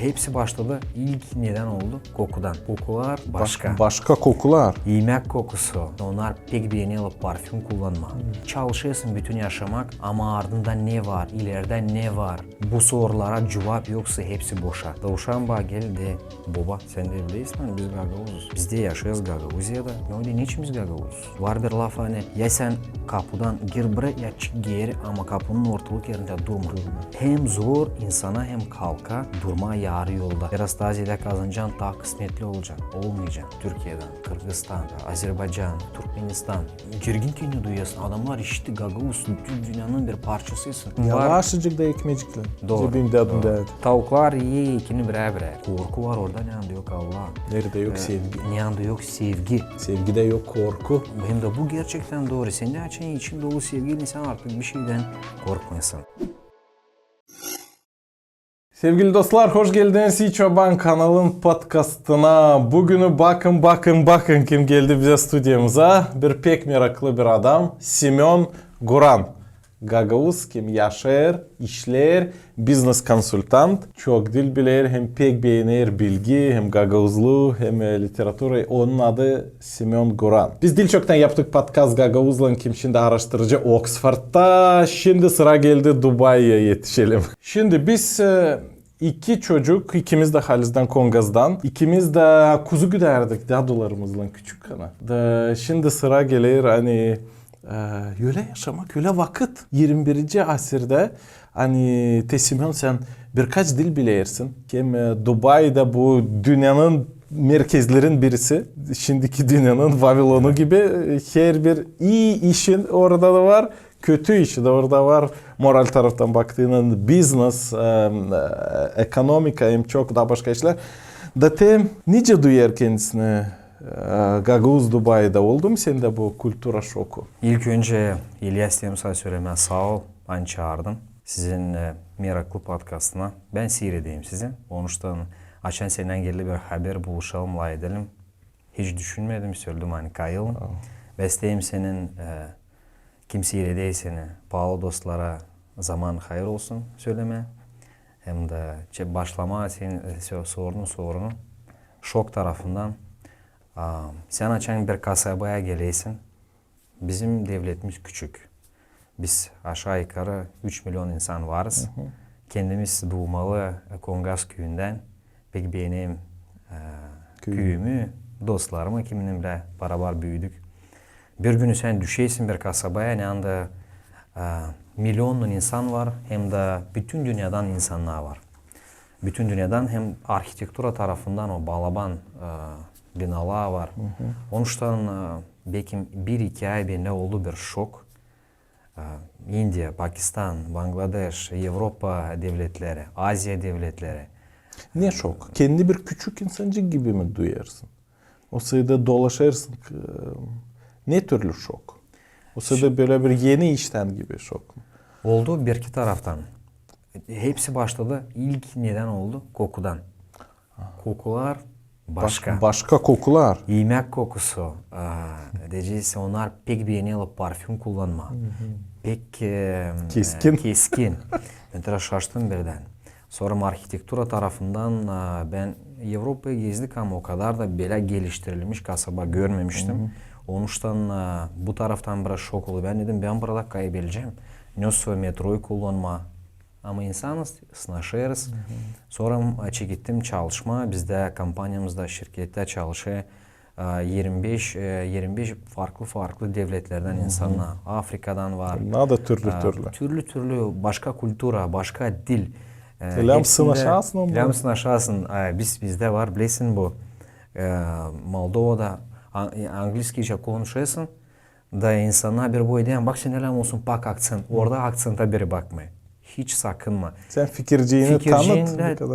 Hepsi başladı. İlk neden oldu? Kokudan. Kokular başka. Başka kokular. Yemek kokusu. Onlar pek beğeniyorlar parfüm kullanma. Çalışıyorsun bütün yaşamak ama ardından ne var? İleride ne var? Bu sorulara cevap yoksa hepsi boşa. Davuşan bana geldi. Baba sen de bilirsin hani biz Gagavuzuz. Biz de yaşıyoruz Gagavuzya'da. Ne oldu? Niçin biz Gagavuzuz? Var bir laf hani ya sen kapıdan gir bre ya çık geri ama kapının ortalık yerinde durma. Hem zor insana hem kalka durma yarı yolda. Biraz daha ziyade kazanacaksın daha kısmetli olacaksın. Olmayacaksın. Türkiye'den, Kırgızistan, Azerbaycan, Türkmenistan. Girgin tini duyuyorsun. Adamlar işte Gagavuz bütün dünyanın bir parçasısın. Yavaşçık da ekmecikler. Doğru. Cebinde adım derdi. Tavuklar yiye ikini birer birer. Korku var orada ne anda yok Allah. Nerede yok sevgi. Ne anda yok sevgi. Sevgide yok korku. Hem de bu gerçekten doğru. Senin açın için dolu sevgili sen artık bir şeyden korkmayasın. Sevgili dostlar, hoş geldiniz İyi Çoban kanalın podcastına. Bugünü bakın kim geldi bize stüdyomuza. Bir pek meraklı bir adam. Semyon Guran. Gagavuz kim yaşar, işler, business konsultant. Çok dil bilir, hem pek beğenir bilgi, hem Gagavuzlu, hem literatürü. Onun adı Semyon Guran. Biz Dilçok'tan yaptık podcast Gagavuz'la kim şimdi araştırıcı Oxford'da. Şimdi sıra geldi Dubai'ye yetişelim. Şimdi biz iki çocuk, ikimiz de Haliz'den Kongaz'dan. İkimiz de kuzu güderdik dadılarımızla küçük kana. Şimdi sıra gelir hani öyle yaşamak, öyle vakit. 21. asırda hani Semyon sen birkaç dil bilirsin. Hem Dubai'de bu dünyanın merkezlerin birisi. Şimdiki dünyanın Vavilonu gibi her bir iyi işin orada da var. Kötü işi de orada var. Moral taraftan baktığında business, ekonomika hem çok daha başka işler. Datem nice duyar kendisini Gagavuz Dubai'de oldu mu sende bu kültüra şoku? İlk önce İlyas Temsal söylemeye sağ ol. Ben çağırdım. Sizin meraklı podcastına. Ben seyredeyim sizi. Onuştan açan senden geldi bir haber buluşalım, la edelim. Hiç düşünmedim, söyledim hani kayalım. Besteyim senin kimseyle değil seni. Pahalı dostlara zaman hayır olsun söyleme. Hem de başlama senin sorunu şok tarafından. Sen açan bir kasabaya geleysin. Bizim devletimiz küçük. Biz aşağı yukarı 3 milyon insan varız. Kendimiz doğmalı Kongaz köyünden. Peki benim köyümü, dostlarımı kiminle beraber büyüdük. Bir günü sen düşeysin bir kasabaya ne anda milyonlu insan var hem de bütün dünyadan insanlar var. Bütün dünyadan hem arkitektura tarafından o balaban binalar var. Onuştan belki 1-2 ay bende oldu bir şok. India, Pakistan, Bangladeş, Avrupa devletleri, Asya devletleri. Ne şok? Kendi bir küçük insancık gibi mi duyarsın? O sırada dolaşırsın. Ne türlü şok? O sırada böyle bir yeni işten gibi şok mu? Oldu bir iki taraftan. Hepsi başladı. İlk neden oldu? Kokudan. Kokular başka. Başka kokular. Yemek kokusu. Diyeceğiz onlar pek beğeniyorlar parfüm kullanma. Pek keskin. Ben biraz şaştım birden. Sonra arkitektura tarafından ben Avrupa'yı gezdik ama o kadar da böyle geliştirilmiş kasaba görmemiştim. Onuştan bu taraftan biraz şok oldu. Ben dedim ben burada kaybedeceğim. Nasıl metroyu kullanma. Ama insanız, sınışırız. Sonra gittim çalışma. Biz de kampanyamızda, şirkette çalışıyor. 25 farklı devletlerden insanlar. Afrika'dan var. Bunlar da Türlü başka kültüra, başka dil. Lamsın aşağısın mı? Lamsın aşağısın. Bizde var. Bilirsin bu. Moldova'da İngilizce konuşuyorsun. Da insanlar bir bu edeyim. Bak sen elem olsun bak aksan. Orada aksanta biri bakmaya. Hiç sakınma. Sen fikirciğini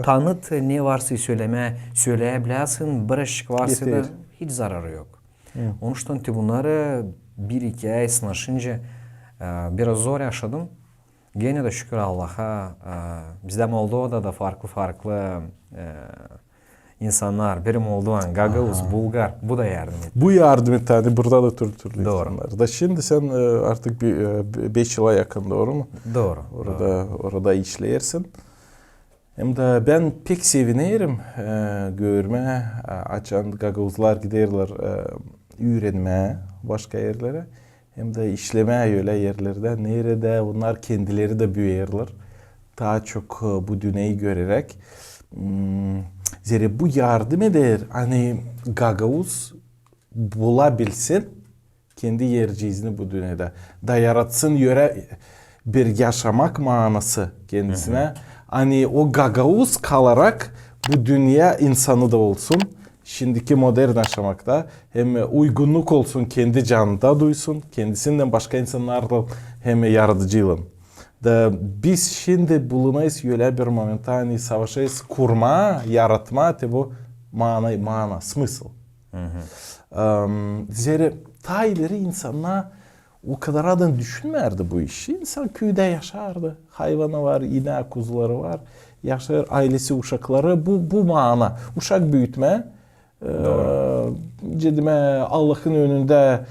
tanıt. Ne varsa söyleyebilirsin. Bir ışık varsa da hiç zararı yok. Onun için bunları 1-2 ay sınışınca biraz zor yaşadım. Gene de şükür Allah'a bizde Moldova'da da farklı insanlar. Biri Moldovan, Gagavuz, Bulgar. Bu da yardım etti. Bu yardım etti. Yani burada da türlü doğru. insanlar. Da şimdi sen artık 5 yıla yakın doğru mu? Doğru. Orada işleyersin. Hem de ben pek sevinirim görme, açan gagavuzlar giderler öğrenmeye başka yerlere. Hem de işlemeye öyle yerlerde. Nerede onlar kendileri de büyürler. Daha çok bu dünyayı görerek. Zira bu yardım eder. Hani gagavuz bulabilsin kendi yerciğini bu dünyada. Da yaratsın yöre bir yaşamak manası kendisine. Hani o gagavuz kalarak bu dünya insanı da olsun. Şimdiki modern yaşamakta hem uygunluk olsun, kendi canında duysun, kendisinden başka insanlarla hem yaratıcılığın. Da biz şimdi bulunayız öyle bir momentta hani savaşayız kurma, yaratma te bu mana, smysl. Zira ta ileri insanlar o kadar adam düşünmerdi bu işi. İnsan köyde yaşardı. Hayvanı var, inek, kuzuları var. Yaşar, ailesi, uşakları bu mana. Uşak büyütme. Cidime Allah'ın önünde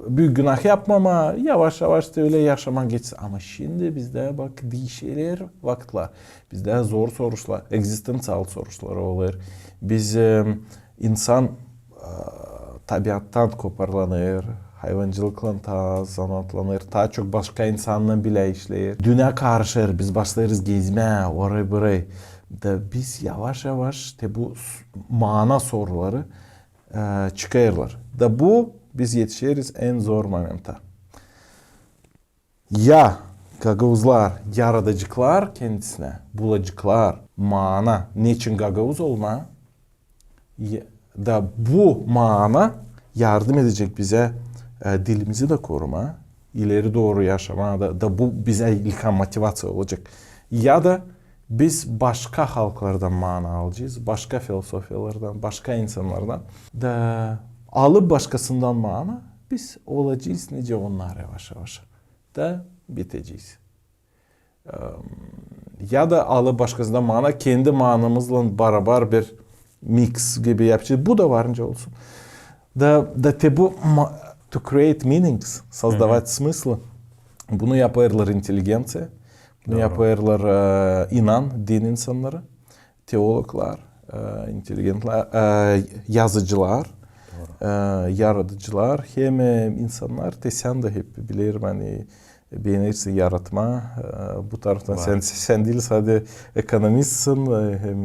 büyük günah yapmama, yavaş yavaş da öyle yaşama geçsin. Ama şimdi bizde bak değişir vakitler. Bizde zor sorular, egzistansiyel sorular olur. Biz insan tabiattan koparlanır, hayvancılıkla zanatlanır, daha çok başka insanla bile işleyir. Dünya karışır, biz başlarız gezmeye, oraya buraya. Da biz yavaş yavaş bu mana soruları çıkarırlar. Da bu biz yetişiriz en zor momenta. Ya gagavuzlar, yaratıcılar kendisine, bulacaklar mana. Niçin gagavuz olma? Da bu mana yardım edecek bize dilimizi de koruma, ileri doğru yaşama da bu bize ilham motivasyon olacak. Ya da biz başka halklardan mana alacağız, başka filosofiyalardan, başka insanlardan da alıp başkasından mana biz olacağız nice onlar yavaş yavaş da biteceğiz. Ya da alıp başkasından mana kendi manamızla beraber bir mix gibi yapacağız. Bu da varınca olsun. Da te bu to create meanings, создавать смыслы. Bunu yaparlar inteligensiya. Bunu yaparlar inan, din insanları, teologlar, inteligentler, yazıcılar, yaratıcılar. Hem insanlar sen de hep bilirim hani beğenirsin yaratma. Bu taraftan sen değil sadece ekonomistsin hem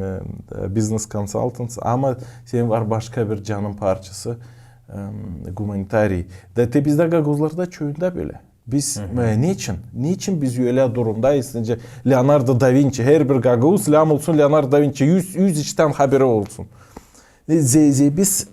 business consultant ama senin var başka bir canın parçası humanitari. Da bizde gagozlarda çoğunda böyle. Biz niçin biz öyle durumdayız? Leonardo da Vinci her bir gagoz lam olsun Leonardo da Vinci 100 işten haberi olsun. Biz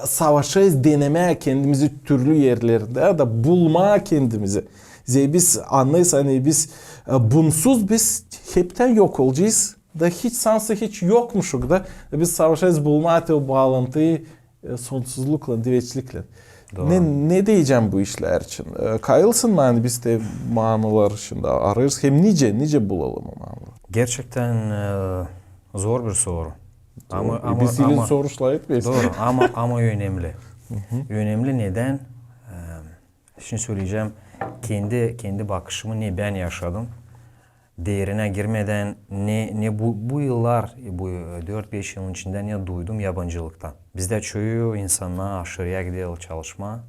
savaşayız denemeye kendimizi türlü yerlerde da bulmaya kendimizi. Biz anlayız hani biz bunsuz biz hepten yok olacağız. Da hiç sansı hiç yokmuşuk da biz savaşayız bulmaya o bağlantıyı sonsuzlukla, diveçlikle. Ne diyeceğim bu işler için? Kayılsın mı hani biz de manalar şimdi ararız. Hem nice bulalım o manalar. Gerçekten zor bir soru. Ama biz ilin soruşla etmeyiz. Doğru ama önemli. Önemli neden? Şimdi söyleyeceğim. Kendi bakışımı ne ben yaşadım. Değerine girmeden ne bu yıllar, bu 4-5 yılın içinde ne duydum yabancılıktan. Bizde çoğu insanlar aşırıya gidiyor çalışma.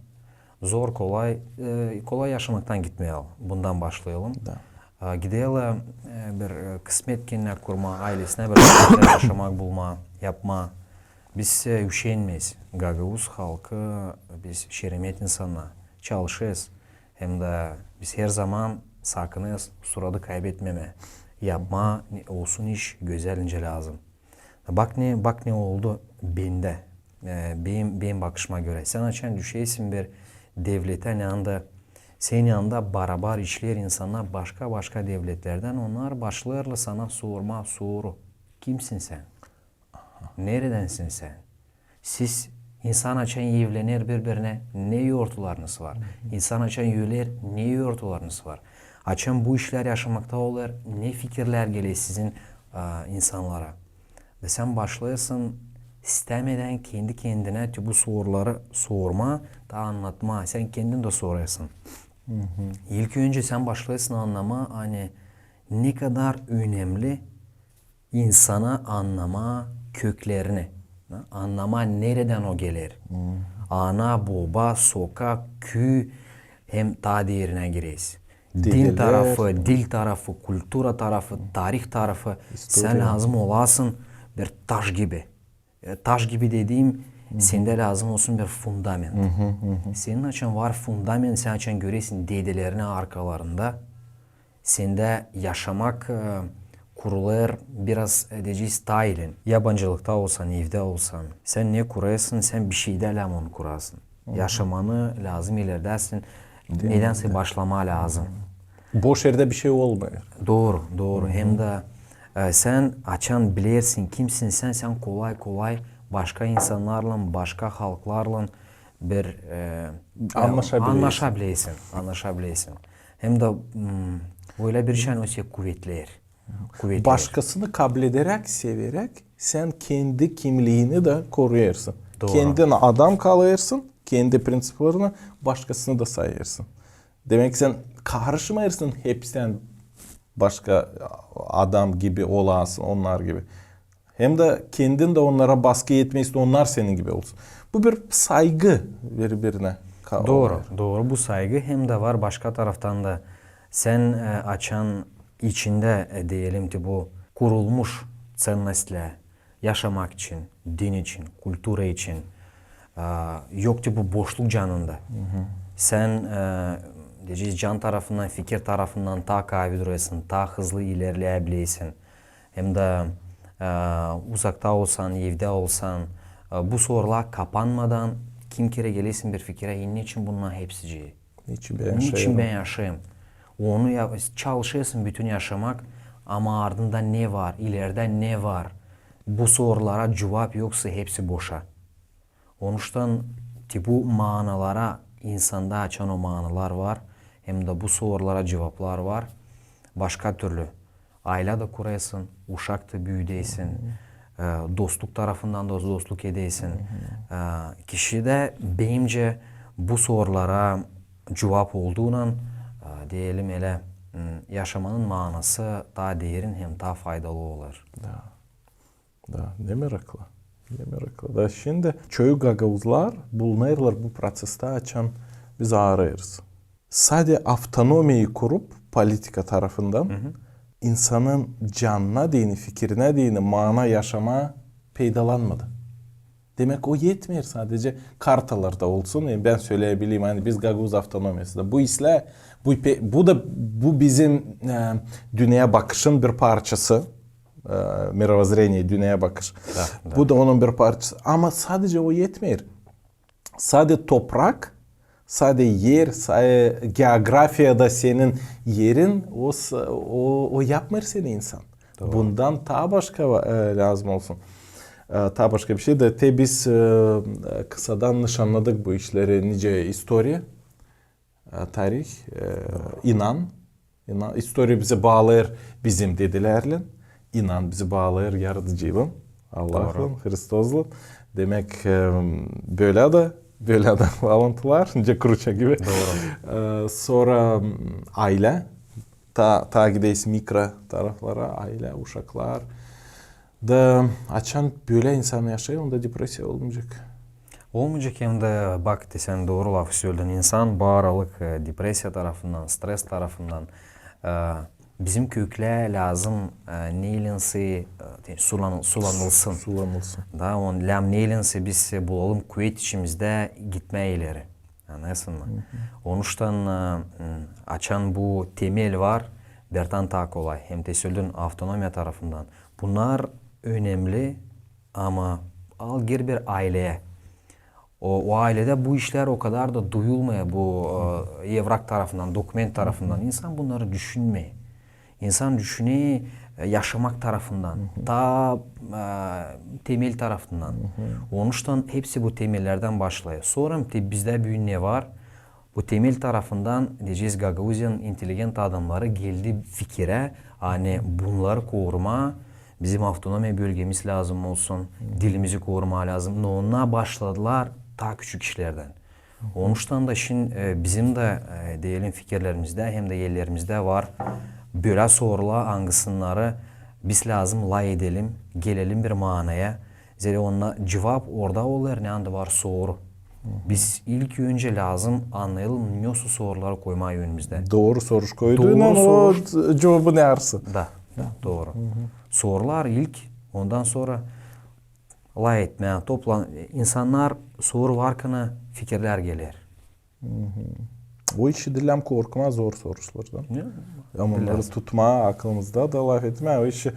Zor kolay yaşamaktan gitmeyelim. Bundan başlayalım. Gidelim bir kısmet kendine kurma, ailesine bir yaşamak bulma, yapma. Biz üşenmeyiz. Gagavuz halkı, biz şeremet insanlar çalışırız. Hem de biz her zaman sakınız, suradı kaybetmeme. Yapma olsun iş güzelince lazım. Bak ne oldu bende. Benim bakışıma göre. Sen açan düşeysin bir devlete ne anda senin yanında beraber işler insanlar başka devletlerden onlar başlarla sana soru. Kimsin sen? Neredensin sen? Siz insan açan evlenir birbirine ne yortularınız var? İnsan açan üyeler ne yortularınız var? Açan bu işler yaşamakta olur. Ne fikirler geliyor sizin insanlara? Ve sen başlayasın istemeden kendi kendine bu soruları sorma da anlatma. Sen kendin de soruyorsun. İlk önce sen başlayasın anlama hani ne kadar önemli insana anlama köklerini, anlama nereden o gelir. Ana, baba, sokak, köy hem ta değerine gireyiz. Din Dedeler. tarafı, dil tarafı, kültüra tarafı, tarih tarafı sen lazım olasın bir taş gibi. Taş gibi dediğim sende lazım olsun bir fundament. Senin için var fundament, sen için göresin dedelerini arkalarında. Sende yaşamak kurulur biraz diyeceğiz tailin. Yabancılıkta olsan, evde olsan. Sen ne kurasın? Sen bir şeyde lemon kurasın. Yaşamanı lazım ilerdesin. Nedense başlama lazım. Boş yerde bir şey olmuyor. Doğru, doğru. Hem de sen açan bilirsin kimsin sen kolay kolay başka insanlarla, başka halklarla bir anlaşabilirsin. Anlaşabilirsin. Hem de böyle bir şey olsa kuvvetler. Başkasını kabul ederek, severek sen kendi kimliğini de koruyarsın. Doğru. Kendine adam kalırsın, kendi prensiplerini başkasını da sayırsın. Demek sen karışmayırsın hep sen başka adam gibi olasın, onlar gibi. Hem de kendin de onlara baskı yetmeysin, onlar senin gibi olsun. Bu bir saygı birbirine. Doğru, doğru. Bu saygı hem de var başka taraftan da sen açan içinde diyelim ki bu kurulmuş sennesle yaşamak için, din için, kültüre için yok ki bu boşluk canında. Sen diyeceğiz can tarafından, fikir tarafından ta kaybediyorsun, ta hızlı ilerleyebilirsin. Hem de uzakta olsan, evde olsan bu sorular kapanmadan kim kere gelirsin bir fikire, niçin bunlar hepsici? Niçin ben yaşayayım? Onu çalışıyorsun bütün yaşamak ama ardında ne var, ileride ne var? Bu sorulara cevap yoksa hepsi boşa. Onuştan bu manalara insanda açan o manalar var. Hem de bu sorulara cevaplar var. Başka türlü aile de kurasın, uşak da büyüdeysin. Dostluk tarafından da dostluk edeysin. Kişi de bence bu sorulara cevap olduğundan diyelim hele yaşamanın manası daha derin hem daha faydalı olur. Da, ne meraklı. Ne meraklı. Da şimdi çoğu gagavuzlar bulunurlar bu proseste açan biz arayırız. Sadece autonomiyi kurup politika tarafından insanın canına değini, fikrine değini, mana yaşama peydalanmadı. Demek o yetmiyor sadece kartalarda olsun. Yani ben söyleyebileyim hani biz Gagavuz Avtonomyası'nda bu isle bu bizim dünyaya bakışın bir parçası. Mirovozrение, dünyaya bakış. Da. Bu da onun bir parçası. Ama sadece o yetmiyor. Sadece toprak, sadece yer, sadece geografyada senin yerin o yapmıyor seni insan. Doğru. Bundan daha başka lazım olsun. Daha başka bir şey de biz kısadan nişanladık bu işleri nice istoriya, tarih, inan. İstoriya bizi bağlayır bizim dedilerle. İnan bizi bağlayır yaratıcıyla, Allah'la, Hristos'la. Demek böyle de bağlantılar, nice kuruça gibi. Doğru. Sonra aile, ta gideyiz mikro taraflara, aile, uşaklar. Da açan böyle insan yaşıyor, onda depresya olmayacak. Olmayacak hem de bak sen doğru laf söyledin. İnsan bağırlık depresya tarafından, stres tarafından bizim kökle lazım neylense sulanılsın. Da on lam neylense biz bulalım kuvvet içimizde gitme ileri. Anlasın mı? Onuştan açan bu temel var. Bertan daha kolay. Hem de söyledin avtonomiya tarafından. Bunlar önemli ama al gir bir aileye. O ailede bu işler o kadar da duyulmuyor bu evrak tarafından, doküment tarafından. İnsan bunları düşünmüyor. İnsan düşünüyor yaşamak tarafından, ta temel tarafından. Onuştan hepsi bu temellerden başlıyor. Sonra bizde bir ne var? Bu temel tarafından diyeceğiz Gagavuzya'nın inteligent adamları geldi fikire hani bunları koruma, bizim avtonomi bölgemiz lazım olsun, dilimizi koruma lazım. Ona başladılar daha küçük işlerden. Onuştan da şimdi bizim de diyelim fikirlerimizde hem de yerlerimizde var. Böyle sorular hangisini Biz lazım lay edelim, gelelim bir manaya. Zira ona cevap orada olur, ne anda var soru. Biz ilk önce lazım anlayalım nasıl soruları koymayı önümüzde. Doğru soruş koyduğundan o Doğru cevabı ne yarsın? Da, doğru. Sorular ilk, ondan sonra lay etme, toplan. İnsanlar soru varken fikirler gelir. O işi dilem korkma zor soruşlardan. Ne? Ama onları tutma aklımızda da laf etme. O işi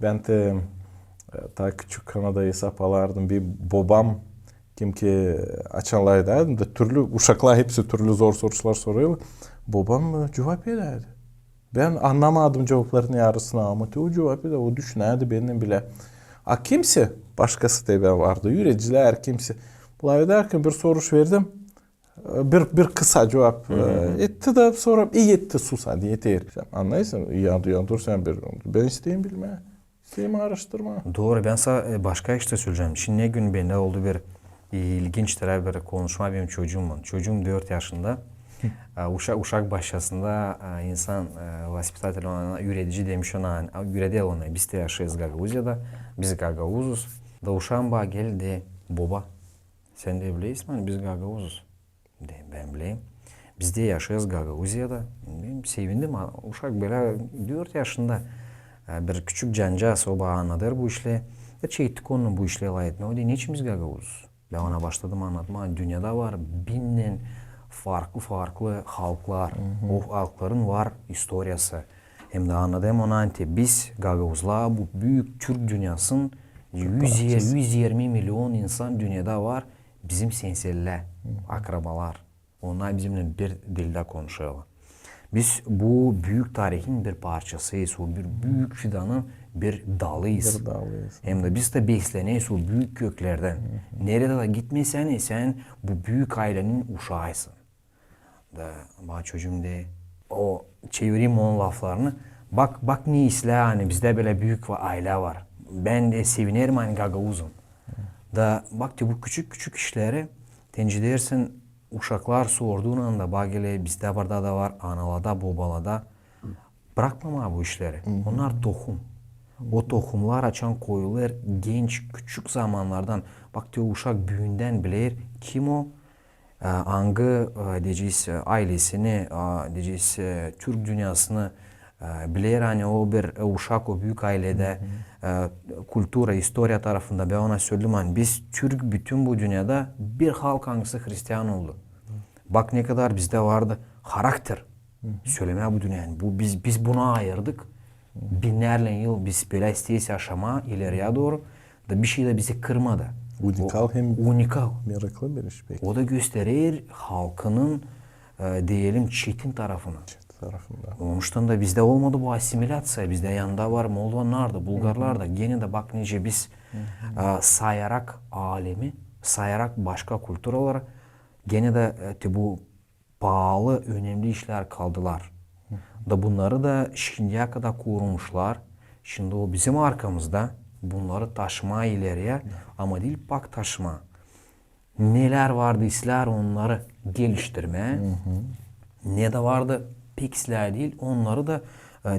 ben de ta küçük Kanada hesap alardım. Bir babam kim ki açanlardaydım da türlü uşaklar hepsi türlü zor sorular soruyor. Babam cevap ederdi. Ben anlamadım cevaplarını yarısını ama o cevap eder. O düşünerdi benim bile. A kimse başkası da vardı. Yüreciler kimse. Bunlar ederken bir soruş verdim. Bir kısa cevap etti de sonra iyi etti sus hadi yeter. Anlayısın yandır sen bir ben isteyeyim bilme. İsteyeyim araştırma. Doğru, ben sana başka işte söyleyeceğim. Şimdi ne gün bende oldu bir ilginç bir konuşma benim çocuğum var. Çocuğum 4 yaşında. Uşak başlasında insan vaspitatel ona üretici demiş ona üredi ona biz de yaşayız Gagavuzya'da. Biz Gagavuzuz. Da uşağım bana geldi baba sen de bileysin mi biz Gagavuzuz. Ben bileyim. Biz de yaşayız Gagavuzya'da. Ben sevindim. Uşak böyle 4 yaşında bir küçük cancağız o bana anlatır bu işle. Çektik onun bu işle lay etme. O da niçin Gagavuz? Ben ona başladım anlatmaya. Dünyada var binin farklı halklar. O halkların var historiası. Hem de anladım ona biz Gagavuzlar bu büyük Türk dünyasının 120 milyon insan dünyada var. Bizim senseller, akrabalar. Onlar bizimle bir dilde konuşuyorlar. Biz bu büyük tarihin bir parçasıyız. O bir büyük fidanın bir dalıyız. Hem de biz de besleneyiz o büyük köklerden. Nerede de gitmesen sen bu büyük ailenin uşağısın. Da bana çocuğum de o çevireyim onun laflarını. Bak ne isle hani bizde böyle büyük aile var. Ben de sevinirim hani Gagavuz'um. Da bak bu küçük işleri tencide edersin uşaklar sorduğun anda bagele bizde burada da var analada babalada bırakmama bu işleri. Onlar tohum. O tohumlar açan koyulur genç küçük zamanlardan bak diyor uşak büyüğünden bilir kim o hangi diyeceğiz ailesini diyeceğiz Türk dünyasını bilir hani o bir uşak o büyük ailede kültüre, historia tarafında ben ona söyledim hani biz Türk bütün bu dünyada bir halk hangisi Hristiyan oldu. Bak ne kadar bizde vardı karakter. Söyleme bu dünya yani bu biz buna ayırdık. Binlerle yıl biz böyle isteyiz yaşama ileriye doğru da bir şey de bizi kırmadı. Unikal hem unikal. meraklı bir iş peki. O da gösterir halkının diyelim çetin tarafını. Onuştan da bizde olmadı bu asimilasyon. Bizde yanında var Moldovanlar da, Bulgarlar da. Gene de bak nice biz sayarak alemi, sayarak başka kültür olarak gene de bu pahalı, önemli işler kaldılar. Da bunları da şimdiye kadar korumuşlar. Şimdi o bizim arkamızda bunları taşıma ileriye ama değil bak taşıma. Neler vardı isler onları geliştirme. Ne de vardı pek isler değil onları da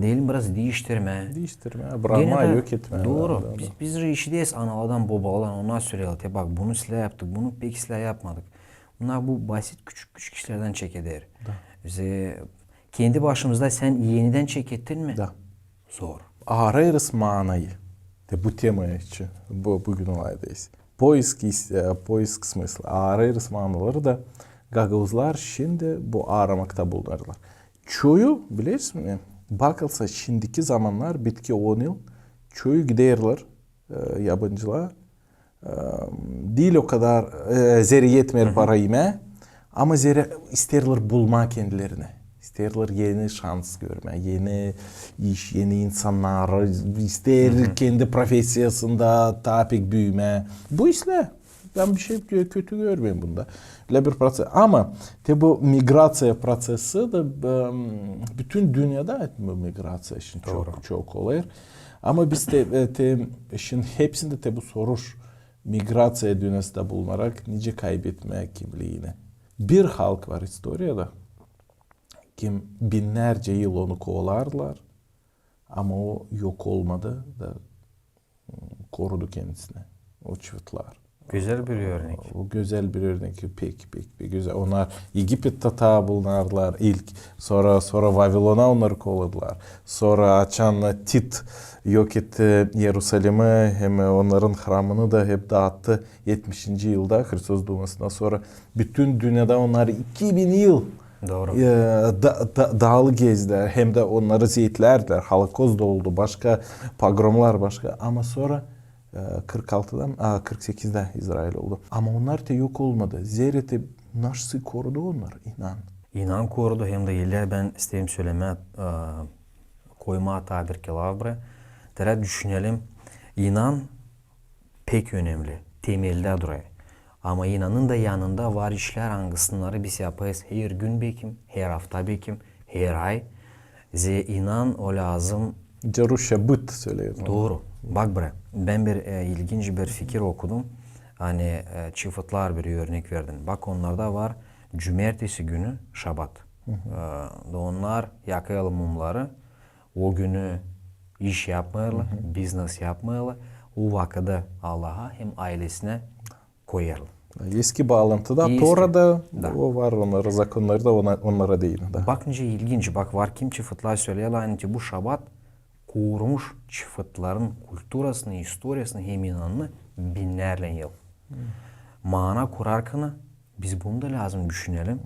diyelim biraz değiştirme. Bırakma yok etme. Doğru. Biz reşideyiz analardan babalardan onlar söylüyorlar. Bak bunu silah yaptık bunu pek silah yapmadık. Bunlar bu basit küçük işlerden çek eder. Bize kendi başımızda sen yeniden çek ettin mi? Da. Zor. Arayırız manayı. De bu temaya için bugün olaydayız. Poisk смысла. Arayırız manaları da Gagavuzlar şimdi bu aramakta bulunarlar. Çoğu biliyorsun mi? Bakılsa şimdiki zamanlar bitki 10 yıl çoğu giderler yabancılar. Değil o kadar zeri yetmer para yeme ama zeri isterler bulma kendilerine. İsterler yeni şans görme, yeni iş, yeni insanlar, ister kendi profesyasında tapik büyüme. Bu işle ben bir şey kötü görmüyorum bunda. Öyle bir proses. Ama bu migrasya prosesi de bütün dünyada migrasya için çok oluyor. Ama biz de işin hepsinde bu soruş migrasya dünyasında bulunarak nice kaybetme kimliğini. Bir halk var historiada. Kim binlerce yıl onu kovalarlar Ama o yok olmadı da korudu kendisini. O çiftler. Güzel bir örnek. O güzel bir örnek. Pek güzel. Onlar Egipet'te bulunarlar ilk. Sonra Vavilon'a onları kolladılar. Sonra açan Tit yok etti Yerusalim'i, hem onların hramını da hep dağıttı. 70. yılda Hristos doğmasından sonra bütün dünyada onlar 2000 yıl Doğru. dağlı gezdiler. Hem de onları zeytlerdiler. Holocaust da oldu. Başka pogromlar başka. Ama sonra 46'dan 48'de İsrail oldu. Ama onlar da yok olmadı. Zerreti nasıl korudu onlar? İnan. İnan korudu hem de illa ben isteyim söyleme koyma tabir kelavre. Tere düşünelim. İnan pek önemli. Temelde duruyor. Ama inanın da yanında var işler hangisini biz yapayız. Her gün bekim, her hafta bekim, her ay. İnan o lazım. Ceruşabıt söylüyor. Doğru. Bak bre, ben bir ilginç bir fikir okudum. Hani çiftler bir örnek verdim. Bak onlarda var cumartesi günü şabat. Onlar yakıyorlar mumları. O günü iş yapmayalım, business yapmayalım. O vakitte Allah'a hem ailesine koyarlar. Eski bağlantıda Tora'da o var, onlara zakonları da onlara değil. Bakınca ilginç. Bak var kim çiftler söylüyorlar. Yani bu şabat korumuş çiftlerin kültürasını, historiasını hem inanını binlerle yıl. Mana kurarken biz bunu da lazım düşünelim.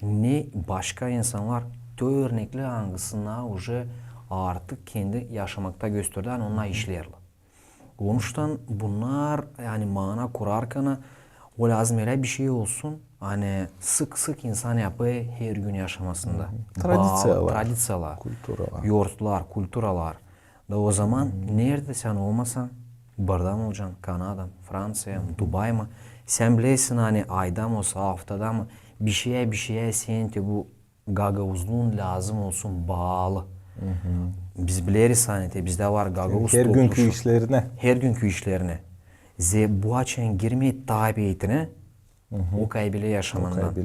Ne başka insanlar örnekli hangisine artık kendi yaşamakta gösterdiler, onlar işlerler. Onuştan bunlar yani mana kurarken o lazım öyle bir şey olsun. Hani sık insan yapıyor her gün yaşamasında. Tradisiyalar, yortlar, külturalar. Da o zaman nerede sen olmasan, burada mı olacaksın? Kanada, Fransa, Dubai mı? Sen bilirsin hani ayda mı olsa, haftada mı? Bir şeye senin de bu gagavuzluğun lazım olsun bağlı. Biz biliriz hani bizde var gagavuz her topluşu. günkü işlerine. Her günkü işlerine. Bu açın girmeyi tabiiyetine o kaybıyla yaşamandan.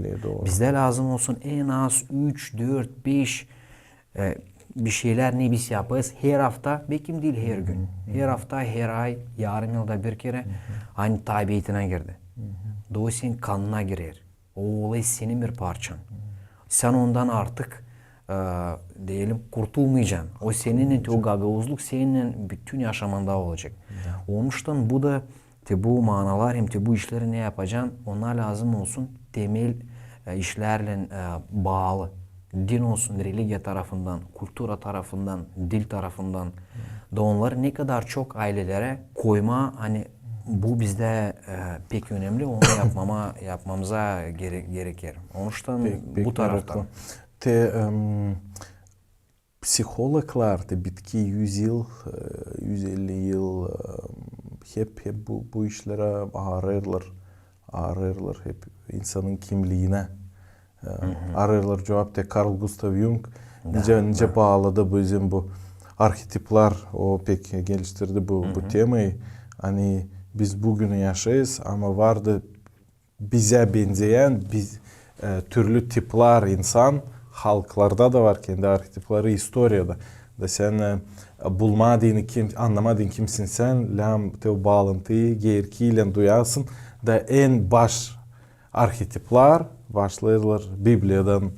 Bizde lazım olsun en az 3, 4, 5 bir şeyler ne biz yaparız. Her hafta, belki değil her gün. Her hafta, her ay, yarım yılda bir kere aynı tabiiyetine girdi. O senin kanına girer. O olay senin bir parçan. Sen ondan artık diyelim kurtulmayacaksın. O senin o gagavuzluk senin bütün yaşamanda olacak. Olmuştan bu da bu manalar hem bu işleri ne yapacaksın? Ona lazım olsun temel işlerle bağlı. Din olsun, religya tarafından, kültüra tarafından, dil tarafından da onları ne kadar çok ailelere koyma hani bu bizde pek önemli. Onu yapmamıza gerekir. Onuştan bu taraftan. Psikologlar da bitki 100 yıl, 150 yıl hep bu işlere ağrırlar hep insanın kimliğine. Ararlar cevap da Carl Gustav Jung nice bağladı bizim bu arhetipler, o pek geliştirdi bu temayı. Hani biz bugünü yaşayız ama vardı bize benzeyen türlü tipler insan, halklarda da var kendi arhetipleri, historiada da sen anlamadığın kimsin sen, te bağlantıyı gerekiyle duyarsın da en baş arhetipler başlayırlar Biblia'dan,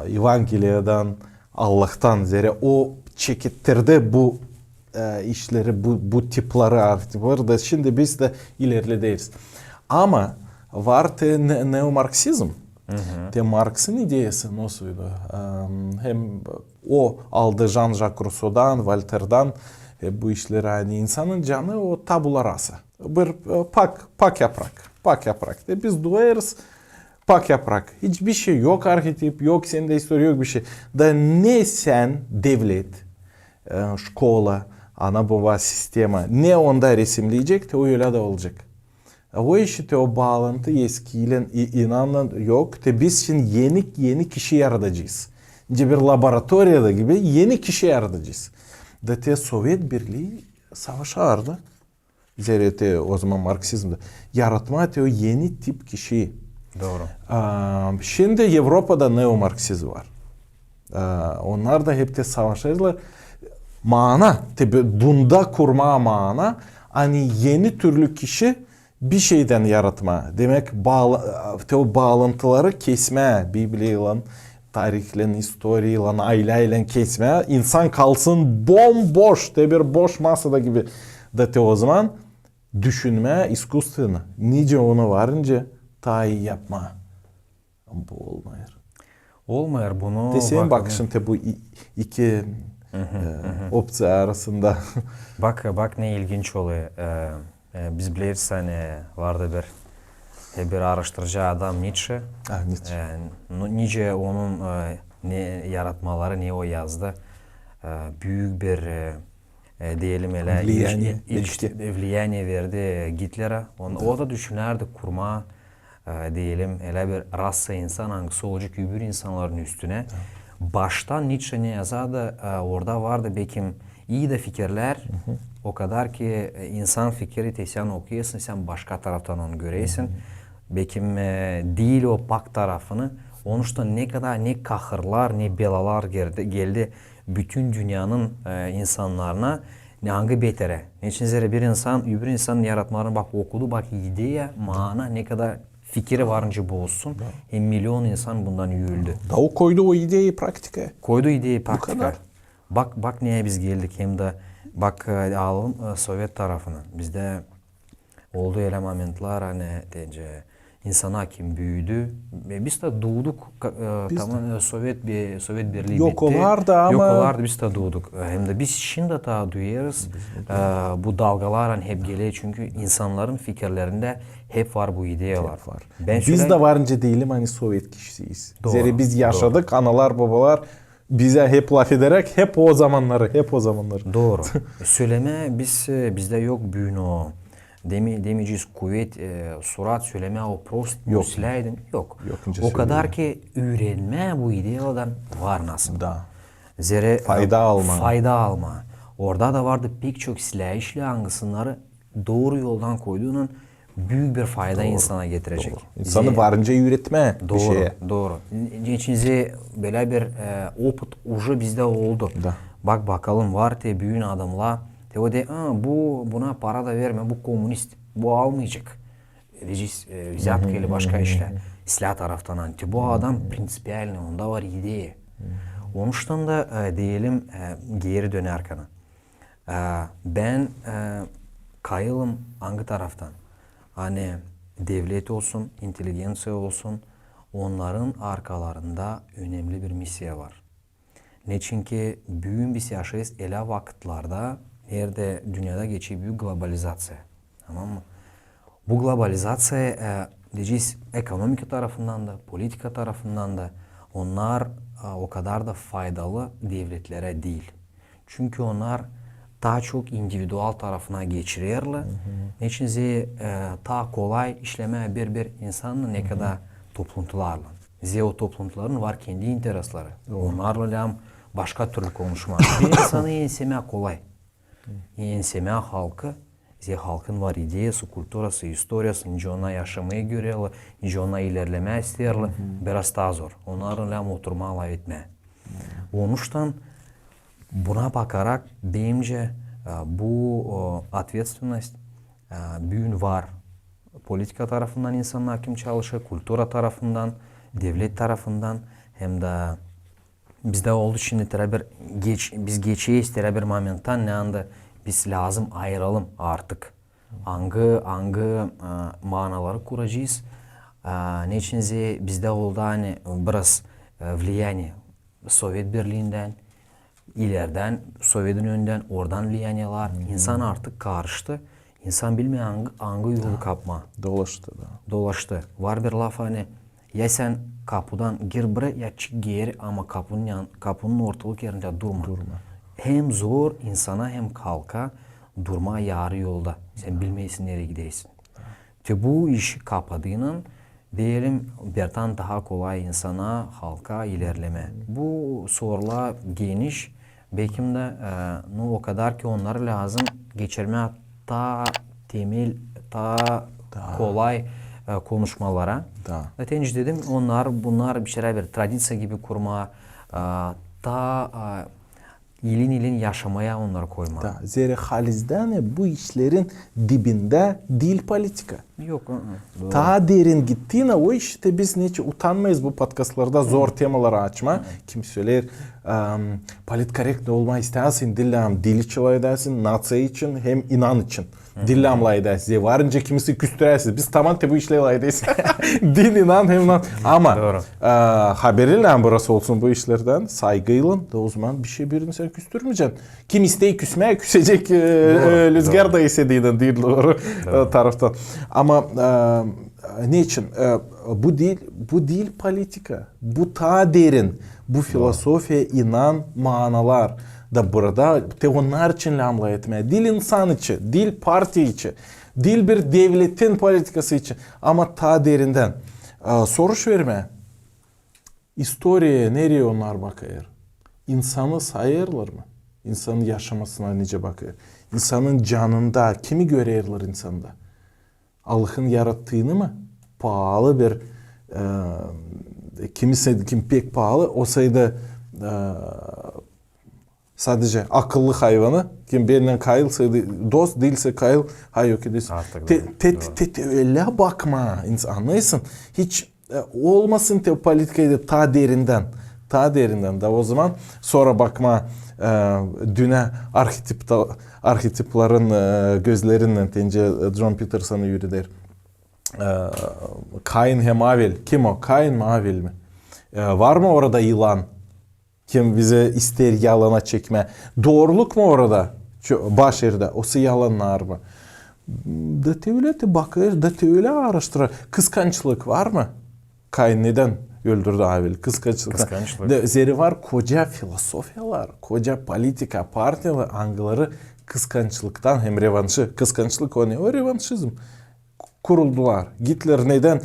Evangeliyadan, Allah'tan zere o çekittirdi bu işleri, bu tipleri, arhetipleri da şimdi biz de ilerledeyiz. Ama var neomarksizm. Marx'ın ideyası nasıldı? Hem o aldı Jean-Jacques Rousseau'dan, Voltaire'dan bu işleri hani insanın canı o tabula rasa. Bir pak yaprak. Biz duyarız pak yaprak. Hiçbir şey yok, arhetip yok, sende histori yok bir şey. Da ne sen devlet, şkola, ana baba sistema ne onda resimleyecek de o öyle de olacak. O işte o bağlantı eskiyle inanan yok. De biz şimdi yeni kişi yaratacağız. Bir laboratuvarda gibi yeni kişi yaratacağız. Da Sovyet Birliği savaşardı. Zerreti o zaman Marksizm'de. Yaratma o yeni tip kişi. Doğru. Şimdi Avrupa'da neomarksizm var. Onlar da hep de savaşırlar. mana. Tabi bunda kurma mana. Hani yeni türlü kişi bir şeyden yaratma. Demek o bağlantıları kesme. Bibliyle, tarihle, historiyle, aileyle kesme. İnsan kalsın bomboş. Bir boş masada gibi. Da o zaman düşünme iskustveni. Nice ona varınca ta iyi yapma. Bu olmayır. Olmayır bunu. Senin bakışın bu iki opsiya arasında. Bak ne ilginç oluyor. Biz biliriz hani vardı bir araştırıcı adam Nietzsche. Nietzsche. Nice onun ne yaratmaları ne o yazdı. Büyük bir diyelim hele влияние verdi Hitler'e. O da düşünerdi kurma diyelim hele bir rasa insan hangisi olacak öbür insanların üstüne. Baştan Nietzsche ne yazardı orada vardı belki iyi de fikirler. O kadar ki insan fikri sen okuyorsun sen başka taraftan onu göreysin. Belki değil o bak tarafını. Onuşta ne kadar ne kahırlar ne belalar geldi bütün dünyanın insanlarına ne hangi betere. Neçin bir insan öbür insanın yaratmalarını bak okudu bak ideya mana ne kadar fikri varınca bu olsun. Hem milyon insan bundan yürüldü. Da o koydu o ideyi praktike. Koydu ideyi praktike. Bak neye biz geldik hem de bak alalım Sovyet tarafını. Bizde olduğu elementler hani deyince insan hakim büyüdü. Biz de doğduk tamam Sovyet Birliği yok bitti. Olardı ama. Yok olardı biz de doğduk. Hem de biz şimdi daha duyarız. Bu dalgalar hani hep geliyor çünkü insanların fikirlerinde hep var bu ideyalar. Var. Biz de varınca değilim hani Sovyet kişisiyiz. Zeri biz yaşadık analar babalar bize hep laf ederek hep o zamanları. Doğru. Söyleme bizde yok büyün o. Demeyeceğiz kuvvet, surat söyleme o prost müslaydın yok. O kadar ki öğrenme bu ideyadan var nasıl? Da. Zere fayda alma. Orada da vardı pek çok silah işle hangisini doğru yoldan koyduğunun büyük bir fayda insana getirecek. Doğru. İnsanı varınca üretme bir şeye. Doğru. Geçince böyle bir oput ucu bizde oldu. Da. Bak bakalım var te büyük adamla o de buna para da verme bu komünist bu almayacak. Diyeceğiz взяткayla başka işler. Silah taraftan anti. Bu adam prinsipiyelne onda var ideya. Onuştan da diyelim geri dönerken. Ben kayılım hangi taraftan? Hani devlet olsun, inteligensiya olsun onların arkalarında önemli bir misya var. Ne çünkü büyük bir yaşayız ele vakitlarda nerede dünyada geçiyor büyük globalizasyon. Tamam mı? Bu globalizasyon diyeceğiz ekonomik tarafından da politika tarafından da onlar o kadar da faydalı devletlere değil. Çünkü onlar daha çok individual tarafına geçiriyorlar. Ne için daha kolay işleme bir insanla ne kadar toplantılarla. O toplantıların var kendi interesleri. Onlarla başka türlü konuşma. Bir insanı yenseme kolay. Yenseme halkı, halkın var ideyası, kulturası, historiyası, ince ona yaşamayı görüyorlar, ince ona ilerleme istiyorlar. Biraz daha zor. Onlarla oturma etme. Onuştan buna bakarak bence bu ответственность büyün var. Politika tarafından insanın hakim çalışır, kultura tarafından, devlet tarafından hem de bizde oldu şimdi biz geçeyiz bir momentten ne anda biz lazım ayıralım artık. Hangi manaları kuracağız? Ne için bizde oldu hani biraz влияние Sovyet Birliği'nden ileriden Sovyet'in önden oradan влияниелар. İnsan artık karıştı. İnsan bilmeyen hangi yolu kapma. Dolaştı. Var bir laf hani ya sen kapıdan gir bre ya çık geri ama kapının ortalık yerinde durma. Hem zor insana hem halka durma yarı yolda. Sen bilmeysin nereye gidersin. Bu işi kapadığının diyelim birden daha kolay insana, halka ilerleme. Bu sorular geniş. Belki de o kadar ki onları lazım geçirme ta temel, ta kolay konuşmalara. Zaten dedim bunlar bir şeyler bir tradisiya gibi kurma, ta ilin yaşamaya onları koyma. Da, zeri halizden bu işlerin dibinde dil politika. Yok. Doğru. Ta derin gittiğine o işte biz hiç utanmayız bu podcastlarda zor temaları açma. Kim söyler politkorrekt olma istersin dillam dil çalay edersin natsiya için hem inan için. Dillamla edersin. Varınca kimisi küstürersin. Biz tamam bu işle laydeyiz. Dil inan hem inan. Ama haberiyle burası olsun bu işlerden saygıyla da o zaman bir şey birini sen küstürmeyeceksin. Kim isteği küsmeye küsecek rüzgar da istediğinden değil doğru taraftan. Ama ne için? Bu dil politika. Bu ta derin. Bu filosofiya inan manalar da burada te onlar için lamla etmeye. Dil insan için, dil parti için, dil bir devletin politikası için ama ta derinden. Soruş verme. İstoriye nereye onlar bakıyor? İnsanı sayırlar mı? İnsanın yaşamasına nece bakıyor? İnsanın canında kimi görüyorlar insanda? Allah'ın yarattığını mı? Pahalı bir kim pek pahalı o sayıda sadece akıllı hayvanı kim birinden kayılsaydı dost değilse kayıl yok edesin. Öyle bakma anlıyorsun. Hiç olmasın te politikayı ta derinden da o zaman sonra bakma düne arhetipların gözlerinden tence John Peterson'ı yürü der. Kain hem Avel. Kim o? Kain mi Avel mi? Var mı orada yılan? Kim bize ister yalana çekme? Doğruluk mu orada? Başarıda. O yalanlar mı? Da te öyle te bakır, da te öyle araştırır. Kıskançlık var mı? Kain neden öldürdü Avel? Kıskançlık. Zeri var koca filosofyalar, koca politika, partiyalar angıları kıskançlıktan hem revanşı. Kıskançlık o ne? O revanşizm. Kuruldular. Hitler neden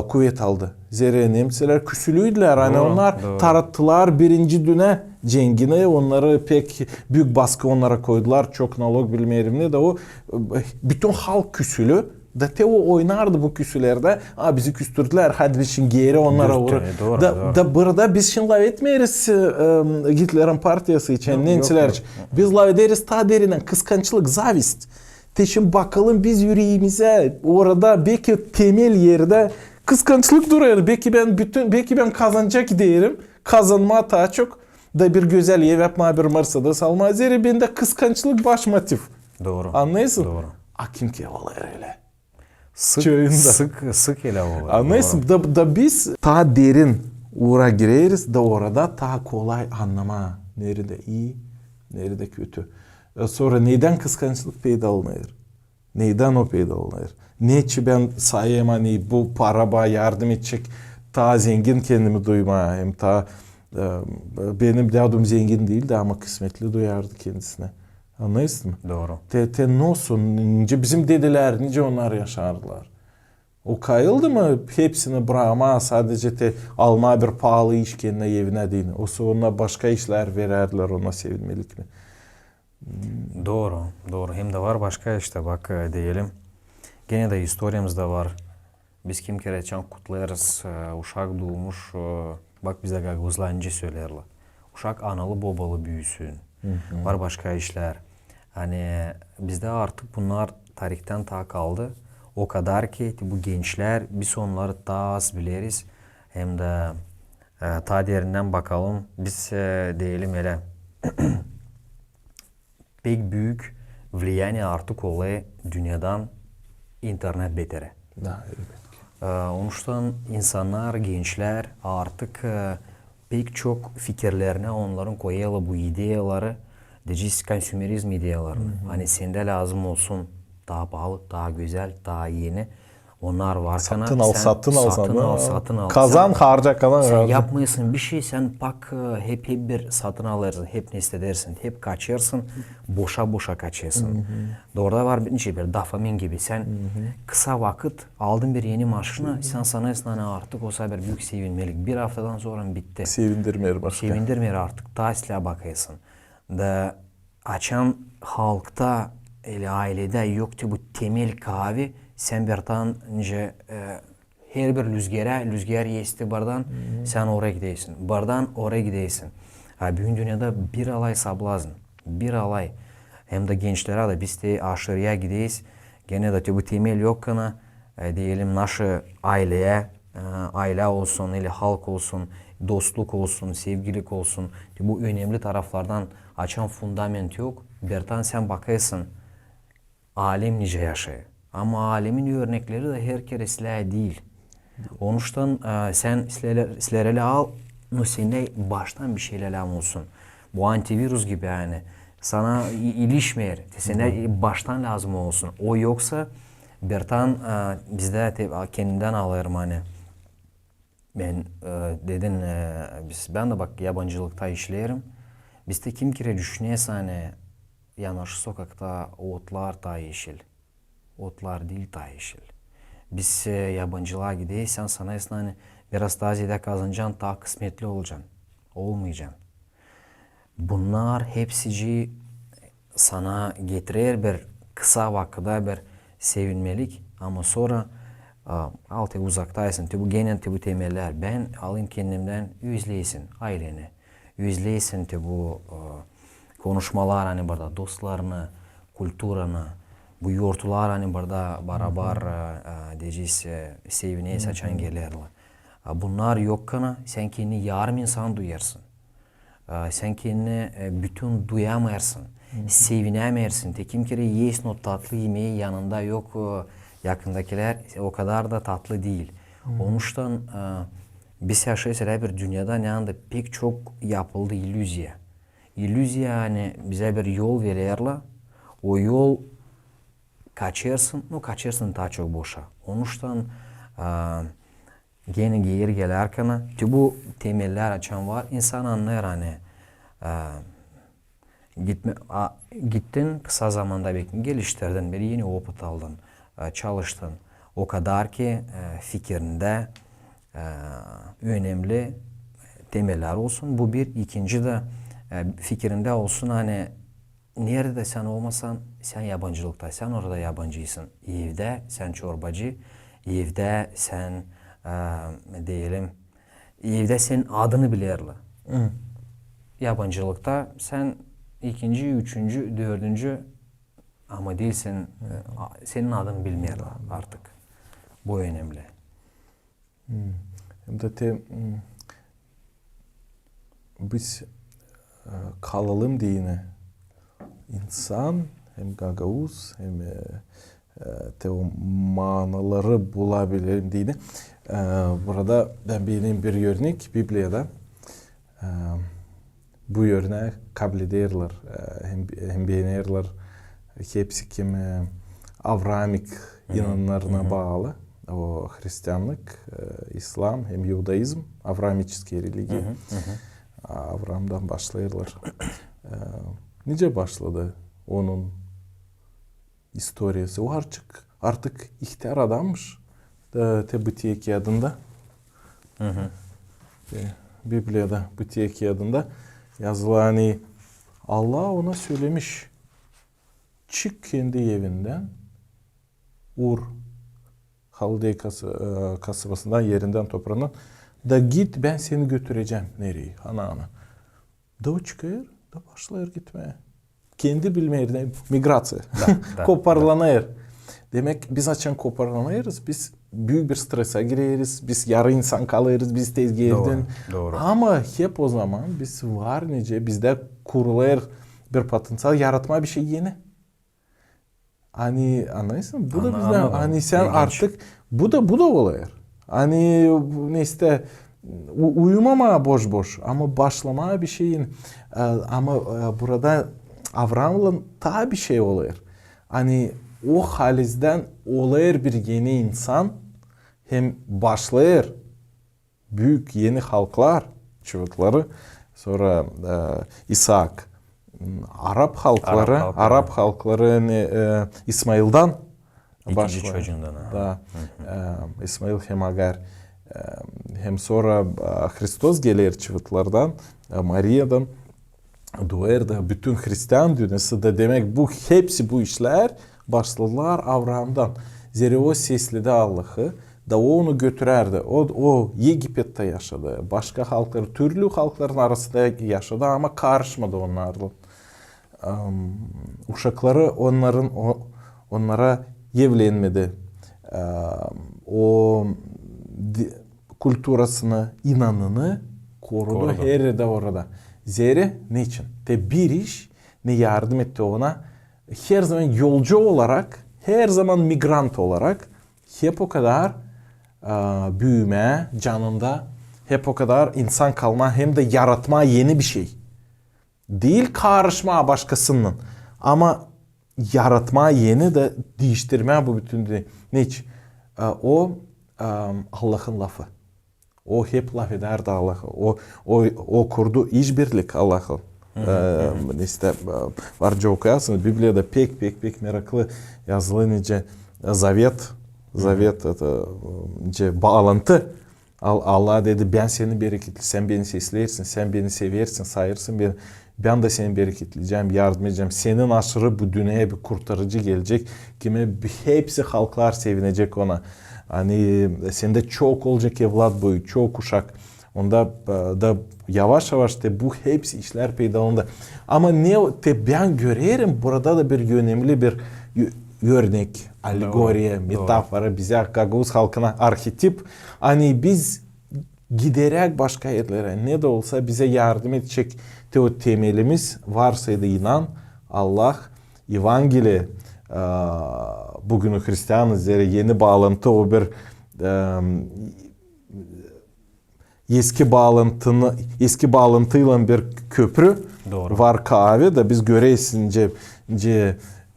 kuvvet aldı? Zeri Nemçiler küsülüydüler. Hani onlar tarattılar birinci düne cengine. Onları pek büyük baskı onlara koydular. Çok nalog bilmeyelim ne de o. Bütün halk küsülü. Da te o oynardı bu küsülerde. Bizi küstürdüler. Hadi biz şimdi geri onlara uğra. Da burada biz şimdi lav etmeyiz Hitler'in partiyası için. Nemçiler için. Biz lav ederiz ta derinden. Kıskançlık, zavist. Şimdi bakalım biz yüreğimize orada belki temel yerde kıskançlık duruyor. Belki ben kazanacak diyelim. Kazanma daha çok da bir güzel ev yapma bir Mercedes alma. Zeri bende kıskançlık baş motiv. Doğru. Anlıyorsun? Doğru. Kim ki olayır öyle. Sık ele olur. Anlıyorsun? Da biz daha derin uğra gireriz da orada daha kolay anlama. Nerede iyi, nerede kötü. Sonra neden kıskançlık peyda olunur? Neyden o peyda olunur? Niçin ben sayayım hani bu para yardım edecek ta zengin kendimi duyma hem ta benim dadum zengin değildi ama kısmetli duyardı kendisine. Anlıyorsun mu? Doğru. Ne olsun? Nice bizim dediler, nice onlar yaşardılar. O kayıldı mı hepsini bırakma sadece alma bir pahalı iş kendine evine değil. O sonra başka işler vererler ona sevinmelik mi? Doğru. Hem de var başka işte bak diyelim. Gene de historiyamızda var. Biz kim kere çan kutlarız. Uşak doğmuş. Bak bize gaguzlancı söylerler. Uşak analı babalı büyüsün. Var başka işler. Hani bizde artık bunlar tarihten ta kaldı. O kadar ki bu gençler biz onları ta az biliriz. Hem de ta derinden bakalım. Biz diyelim hele pek büyük влияние artık olay dünyadan internet betere. Onuştan insanlar, gençler artık pek çok fikirlerine onların koyalı bu ideyaları, diyeceğiz konsümerizm ideyalarını. Hani sende lazım olsun daha pahalı, daha güzel, daha yeni. Onlar varken satın al. Kazan harca kalan. Sen yapmayasın bir şey sen bak hep bir satın alırsın, hep ne istersin, hep kaçırsın, boşa kaçırsın. Doğru var bir dopamin gibi. Sen kısa vakit aldın bir yeni maşını, sen sanırsın artık o sefer büyük sevinmelik. Bir haftadan sonra bitti. Sevindirmiyor artık. Daha silah bakıyorsun. Da açan halkta, ailede yoktu bu temel kahve. Sen bertan her bir rüzgar yesti bardan sen oraya gidiyorsun. Bardan oraya gidiyorsun. Bugün dünyada bir alay sablazın, bir alay. Hem de gençlere de biz de aşırıya gideyiz. Gene de bu temel yok kana diyelim naşı aileye, aile olsun, ile halk olsun, dostluk olsun, sevgilik olsun. Bu önemli taraflardan açan fundament yok. Bertan sen bakarsın alem nice yaşıyor. Ama alemin örnekleri de her kere silah değil. Onuştan sen silahları al, no sende baştan bir şeyler olsun. Bu antivirüs gibi yani. Sana ilişmeyer. Sende baştan lazım olsun. O yoksa Bertan bizde kendimden alırım hani. Ben dedin ben de bak yabancılıkta işlerim. Bizde kim kire düşünüyorsa hani yanaşı sokakta otlar da yeşil. Otlar değil da yeşil. Biz yabancılığa gideyiz sen sanıyorsun hani biraz daha ziyade kazanacaksın daha kısmetli olacaksın. Olmayacaksın. Bunlar hepsici sana getirir bir kısa vakitte bir sevinmelik ama sonra altı uzaktaysın. Bu gene bu temeller. Ben alayım kendimden yüzleysin aileni. Yüzleysin bu konuşmalar hani burada dostlarını, kültürünü, bu yortular hani burada beraber diyeceğiz sevine saçan gelirler. Bunlar yok kana sen kendini yarım insan duyarsın. Sen kendini bütün duyamıyorsun. Sevinemezsin. Tekim kere yiyorsun o tatlı yemeği yanında yok yakındakiler o kadar da tatlı değil. Onuştan biz yaşıyoruz bir dünyada yanında pek çok yapıldı illüzya. İllüzya hani bize bir yol verirler. O yol kaçırsın daha çok boşa. Onuştan gene geri gelirken bu temeller açan var. İnsan anlar hani gittin kısa zamanda geliştirdin, bir yeni opet aldın, çalıştın. O kadar ki fikrinde önemli temeller olsun. Bu bir. İkinci de fikrinde olsun hani nerede sen olmasan sen yabancılıkta, sen orada yabancıysın. Evde sen çorbacı, evde sen diyelim, evde senin adını bilirler. Yabancılıkta sen ikinci, üçüncü, dördüncü ama değilsin, senin adını bilmiyorlar artık. Bu önemli. Hem de biz kalalım diyene insan hem gagavuz hem o manaları bulabilirim diyene. Burada ben bildiğim bir örnek Biblia'da. Bu örneği kabul ederler, hem beğenirler. Hepsi kim Avramik inanlarına bağlı. O Hristiyanlık, İslam hem Yudaizm, Avramiçiski religi. Avram'dan başlayırlar. Nice başladı onun istoriyası. O artık ihtiyar adammış. Bıtiyeki adında. Biblia'da Bıtiyeki adında yazılı hani Allah ona söylemiş. Çık kendi evinden Ur Haldey kasabasından yerinden toprağından da git ben seni götüreceğim nereye? Ana. Da o çıkıyor da başlıyor gitmeye. Kendi bilme yerine migrasyon. Koparlanıyor. Demek biz açan koparlanıyoruz. Biz büyük bir strese gireriz. Biz yarı insan kalırız. Biz tez geldin. Doğru. Ama hep o zaman biz var nice bizde kurulur bir potansiyel yaratma bir şey yeni. Hani anlıyorsun? Bu da bizden hani sen ilginç. Artık bu da oluyor. Hani ne işte uyumama boş ama başlama bir şeyin ama burada Avram'la daha bir şey oluyor. Hani o halizden oluyor bir yeni insan hem başlıyor büyük yeni halklar çocukları sonra İshak Arap halkları İsmail'dan İkinci çocuğundan. İsmail hem Agar hem sonra Hristos gelir çocuklardan Maria'dan doğar da bütün Hristiyan dünyası da demek hepsi bu işler başladılar Avram'dan. Zira o sesli de Allah'ı da o onu götürerdi. O Yegipet'te yaşadı. Başka halklar, türlü halkların arasında yaşadı ama karışmadı onlarla. Uşakları onlara evlenmedi. O kulturasını, inanını korudu. Her yerde orada. Zeri ne için? Bir iş ne yardım etti ona. Her zaman yolcu olarak, her zaman migrant olarak hep o kadar büyüme canında, hep o kadar insan kalma hem de yaratma yeni bir şey. Değil karışma başkasının ama yaratma yeni de değiştirme bu bütün dünya. Ne için? O Allah'ın lafı. O hep laf ederdi Allah'a. O kurdu işbirlik Allah'ın. İşte varca okuyarsınız. Biblia'da pek meraklı yazılı nice zavet bağlantı. Allah dedi ben seni bereketli, sen beni seslersin, sen beni seversin, sayırsın beni. Ben de seni bereketleyeceğim, yardım edeceğim. Senin aşırı bu dünyaya bir kurtarıcı gelecek. Kime hepsi halklar sevinecek ona. Hani sende çok olacak evlat boyu, çok kuşak. Onda da yavaş yavaş da bu hepsi işler peydalında. Ama ne ben görüyorum burada da bir önemli bir örnek, alegoriye, metafora bize Gagavuz halkına arhetip. Hani biz giderek başka yerlere ne de olsa bize yardım edecek o temelimiz varsaydı inan Allah Evangeli bugün Hristiyan üzere yeni bağlantı o bir eski bağlantıyla bir köprü var kahve da biz göresince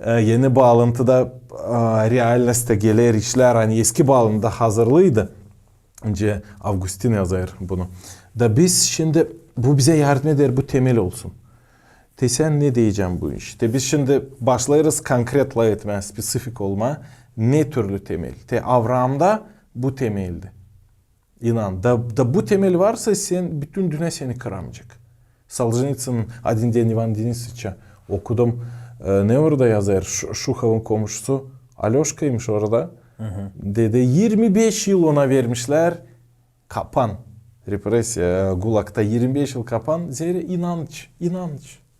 yeni bağlantıda realiste gelir işler hani eski bağlantıda hazırlıydı. Önce Augustin yazar bunu. Da biz şimdi bu bize yardım eder bu temel olsun. Sen ne diyeceğim bu işte? Biz şimdi başlarız konkretla etmeye, spesifik olma. Ne türlü temel? Avraam'da bu temeldi. İnan. Da bu temel varsa sen bütün dünya seni kıramayacak. Solzhenitsyn'in Один день Ивана Денисовича okudum. Ne orada yazar? Şuhav'ın komşusu Alyoshka'ymış orada. Dedi 25 yıl ona vermişler. Kapan. Represiya, Gulag'da 25 yıl kapan. Zeri inanç.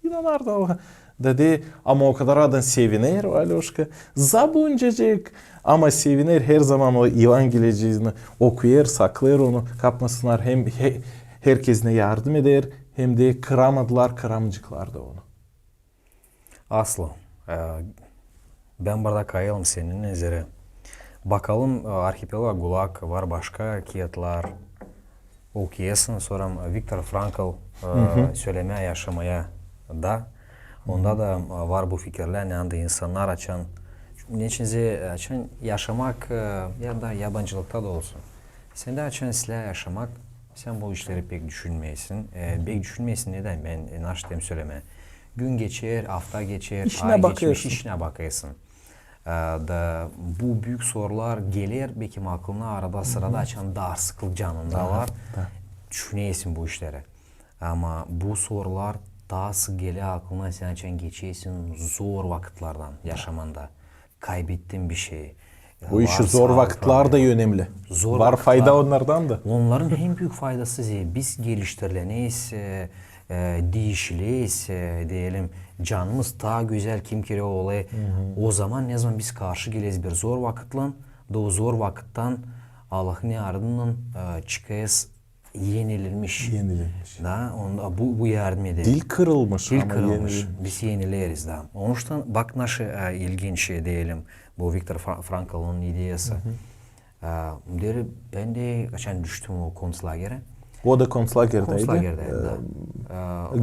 İnanardı Allah'a. Dedi ama o kadar adam seviner o Alyoshka. Zabuncacık. Ama seviner her zaman o evangeliyacını okuyar, saklar onu. Kapmasınlar. Hem herkesine yardım eder. Hem de kıramacıklar da onu. Aslı. Ben burada kayalım senin üzere. Bakalım arhipelag Gulag var başka kiyatlar. Okuyorsun sonra Viktor Frankl söylemeye yaşamaya da. Onda da var bu fikirler yani insanlar açan yaşamak ya da yabancılıkta da olsun. Sen de açan silah yaşamak sen bu işleri pek düşünmeyesin. Pek düşünmeyesin neden ben naştem söyleme. Gün geçer, hafta geçer, işine ay bakıyorsun. geçmiş işine bakıyorsun. Da bu büyük sorular gelir belki aklına arada sırada açan daha sıkılık canında var. Düşüneyesin bu işleri. Ama bu sorular daha sık geliyor aklına sen açan geçeyesin zor vakitlerden yaşamanda. Kaybettin bir şey. Bu işi zor vakitler de önemli. Zor var vakitler, fayda onlardan da. Onların en büyük faydası biz geliştirileneyiz, değişileyiz diyelim. Canımız daha güzel kim kere olayı. O zaman ne zaman biz karşı geleyiz bir zor vakitle da o zor vakitten Allah'ın yardımından çıkayız yenilmiş. Da onda bu yardım eder. Dil kırılmış. Dil kırılmış. Biz yenileriz da. Onun için bak nasıl ilginç diyelim bu Viktor Frankl'ın ideyası. Ben de geçen düştüm o konslager'e. O da konslager'deydi.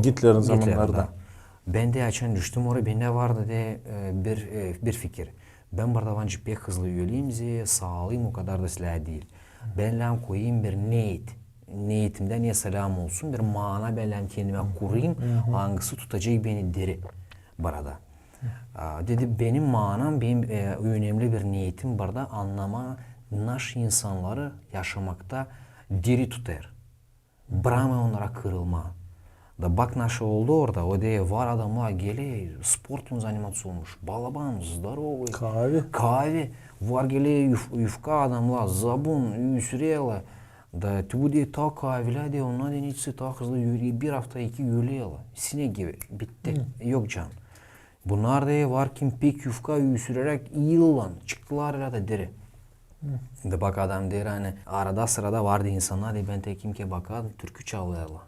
Hitler'in zamanlarda. Ben de açan düştüm oraya. Bende vardı de bir fikir. Ben burada bence pek hızlı üyeliyim. Sağlayayım o kadar da silah değil. Ben koyayım bir niyet. Niyetimde ne selam olsun. Bir mana ben kendime kurayım. Hangisi tutacak beni diri. Burada. Dedi benim manam, benim önemli bir niyetim burada anlama nasıl insanları yaşamakta diri tutar. Bırakma onlara kırılma. Da bak nasıl oldu orada. O diye var adamlar geliyor. Sportun zanimatsı olmuş. Balaban, zdarovый. Kahve. Var gele yufka adamlar zabun üsürüyorlar. Da bu diye ta kahveler diye onlar diye hiç ta hızlı yürüyor. Bir hafta iki yürüyorlar. Sinek gibi. Bitti. Yok can. Bunlar da var kim pek yufka üsürerek yılan çıktılar ya da deri. De bak adam der hani arada sırada vardı insanlar diye ben tekim ki bakardım türkü çalıyorlar.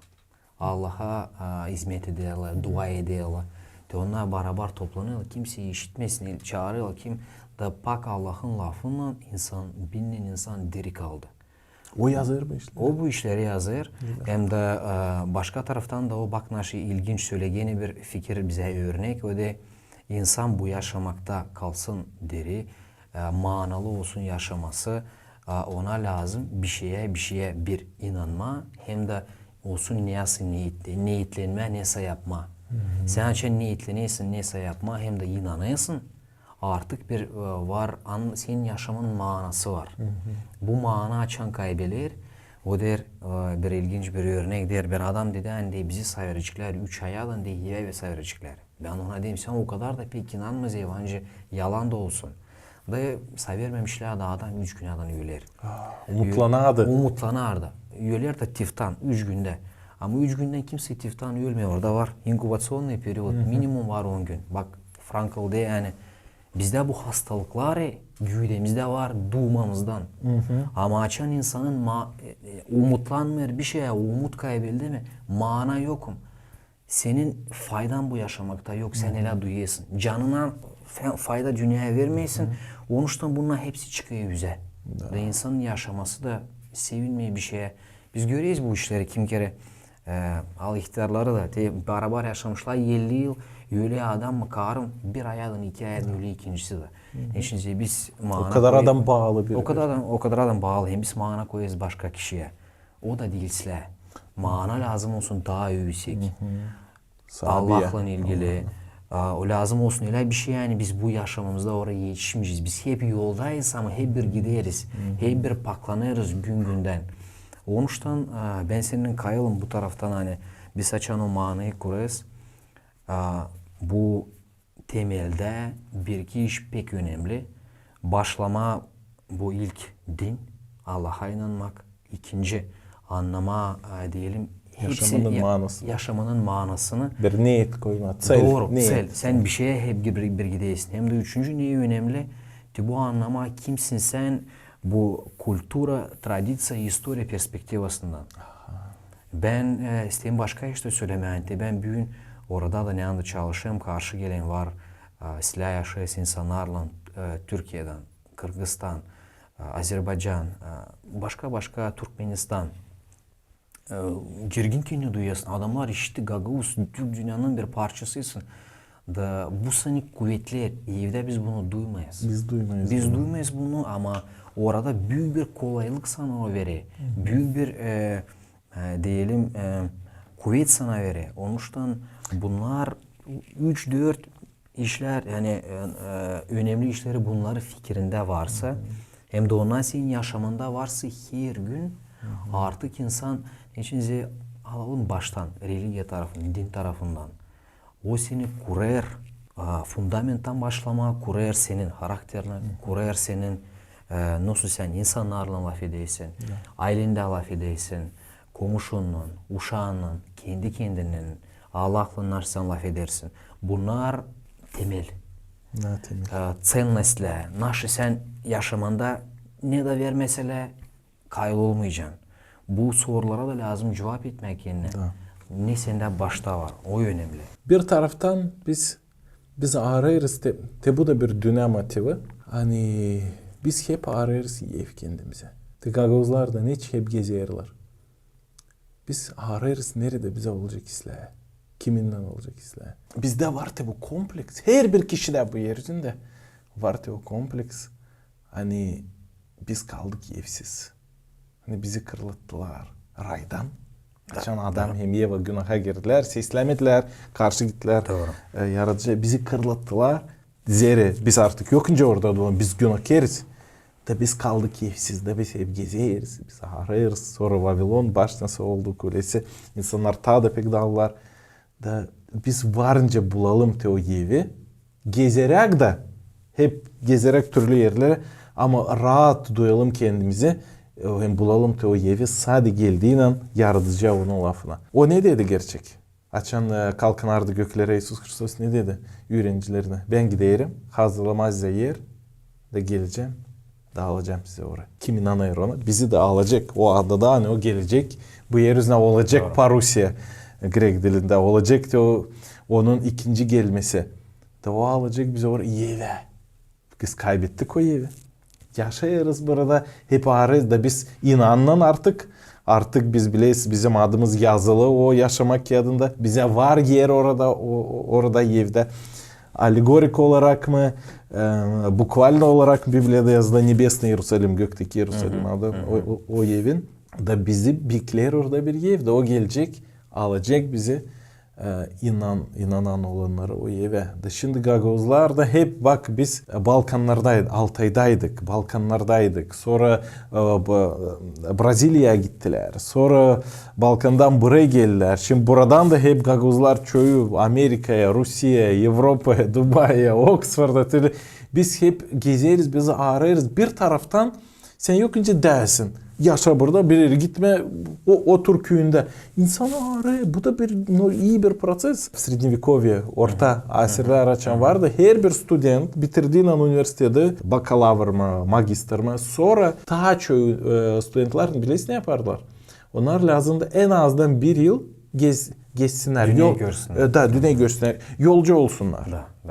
Allah'a hizmet ediyorlar, dua ediyorlar. De onlar beraber toplanıyorlar. Kimseyi işitmesin, çağırıyorlar. Kim da bak Allah'ın lafından insan, bilinen insan diri kaldı. O yazır mı işte? O bu işleri yazır. Hem de başka taraftan da o bak nasıl ilginç söyleyeni bir fikir bize örnek. O da insan bu yaşamakta kalsın deri, manalı olsun yaşaması ona lazım bir şeye bir inanma hem de olsun niyası niyetlenme neyse yapma. Sen açın niyetleniyorsun neyse yapma hem de inanıyorsun. Artık bir var senin yaşamın manası var. Bu mana açan kaybeler. O der bir ilginç bir örnek der. Bir adam dedi hani bizi sayırıcıklar 3 ay alın diye ve sayırıcıklar. Ben ona diyeyim sen o kadar da pek inanma Zeyvancı yalan da olsun. Da sayvermemişler de adam 3 gün adam üyeler. Umutlanardı. Umutlanardı. Üyeler de tiftan 3 günde. Ama 3 günden kimse tiftan ölmüyor. Orada var inkübasyonlu periyot minimum var 10 gün. Bak Frankel'de yani bizde bu hastalıklar güdemizde var doğmamızdan. Ama açan insanın umutlanmıyor bir şeye umut kaybedildi mi? Mana yokum. Senin faydan bu yaşamakta yok. Sen hele duyuyorsun. Canına fayda dünyaya vermeysin. Onuştan bunlar hepsi çıkıyor yüze. Ve insanın yaşaması da sevinmeyi bir şeye. Biz görüyoruz bu işleri kim kere. Al ihtiyarları da beraber yaşamışlar 50 yıl. Öyle adam mı karım bir aydan 2 aydan öyle ikincisi de. Şimdi biz o kadar adam bağlı bir. O kadar adam bağlı. Hem biz mana koyuyoruz başka kişiye. O da değilse. Mana lazım olsun daha yüksek. Allah'la ilgili. O lazım olsun öyle bir şey yani biz bu yaşamımızda oraya yetişmişiz. Biz hep yoldayız ama hep bir gideriz. Hep bir paklanırız gün günden. Onuştan ben senin kayalım bu taraftan hani biz açan o manayı kurarız. Bu temelde bir iki iş pek önemli. Başlama bu ilk din, Allah'a inanmak. İkinci anlama diyelim yaşamanın manasını. Bir niyet koyma. Doğru. Sen bir şeye hep bir gideyesin. Hem de üçüncü neyi önemli? Bu anlama kimsin sen bu kultura, tradisiya, historia perspektivasından. Ben isteyeyim başka işte söylemeyeyim. Ben bugün orada da ne anda çalışıyorum. Karşı gelen var. Silah yaşayız insanlarla Türkiye'den, Kırgızistan, Azerbaycan, başka Türkmenistan. Gergin kendini duyuyorsun. Adamlar işte Gagavuz, Türk dünyanın bir parçasısın. Da bu seni kuvvetli. Evde biz bunu duymayız. Biz duymayız bunu ama orada büyük bir kolaylık sana o verir. Büyük bir diyelim kuvvet sana verir. Onuştan bunlar 3-4 işler yani önemli işleri bunları fikrinde varsa hem de onlar senin yaşamında varsa her gün artık insan içinize alalım baştan religiya tarafından, din tarafından o seni kurar fundamentten başlama kurar senin karakterini kurar senin nasıl sen insanlarla laf edeysin, ailende laf edeysin, komşunla, uşağınla, kendi kendinin Allah'la narsan laf edersin. Bunlar temel. Ценностler. Naşı sen yaşamanda ne de vermeseler kaybolmayacaksın. Bu sorulara da lazım cevap etmek kendine. Ne sende başta var. O önemli. Bir taraftan biz arayırız. Bu da bir dünya motivi. Hani biz hep arayırız ev kendimize. Gagavuzlardan hiç hep geziyorlar. Biz arayırız nerede bize olacak islah. Kiminle olacak islah. Bizde var bu kompleks. Her bir kişide bu yeryüzünde var o kompleks. Hani biz kaldık evsiz. Hani bizi kırlattılar raydan. Geçen adam hem Yeva günaha girdiler, seslemediler, karşı gittiler. Yaratıcı bizi kırlattılar. Zere biz artık yokunca orada biz günah yeriz. Da biz kaldık evsiz, de biz hep geziyoruz, biz arayırız. Sonra Vavilon baş nasıl oldu kulesi. İnsanlar ta da pek dağlar. Da biz varınca bulalım o evi. Gezerek de hep gezerek türlü yerlere Ama rahat duyalım kendimizi. Hem bulalım ki o evi sadece geldiğin an yaratıcı onun lafına. O ne dedi gerçek? Açan kalkınardı göklere İsus Hristos ne dedi öğrencilerine? Ben giderim, hazırlamaz size yer de geleceğim, dağılacağım size oraya. Kim inanır ona? Bizi de alacak. O adada hani o gelecek. Bu yer üzerine olacak Doğru. Parusya. Grek dilinde olacak da onun ikinci gelmesi. Da o alacak bizi oraya evi. Biz kaybettik o evi. Yaşayarız burada. Hep ararız da biz inanan artık biz bileyiz bizim adımız yazılı o yaşamak kağıdında. Bize var yer orada orada evde. Alegorik olarak mı bukvalno olarak Biblia'da yazılı Nebesni Yerusalim, gökteki Yerusalim adı o evin da bizi bekler orada bir evde. O gelecek alacak bizi inanan olanları o eve. Da şimdi Gagavuzlar da hep bak biz Balkanlardaydık, Balkanlardaydık. Sonra Brezilya'ya gittiler. Sonra Balkan'dan buraya geldiler. Şimdi buradan da hep Gagavuzlar çoğu Amerika'ya, Rusya'ya, Avrupa'ya, Dubai'ye, Oxford'a. Biz hep gezeriz, bizi ararız. Bir taraftan sen yokunca dersin. Yaşa burada bir yere gitme o Türk köyünde. İnsanı arıyor. Bu da iyi bir proses. Srednjevikovye, orta asırlar açan vardı. Her bir student bitirdiğin an üniversitede bakalavr mı, magistr mı sonra daha çok studentler bilirsin ne yaparlar? Onlar lazımdı en azından bir yıl gezsinler. Dünyayı görsünler. Dünyayı görsünler. Yolcu olsunlar.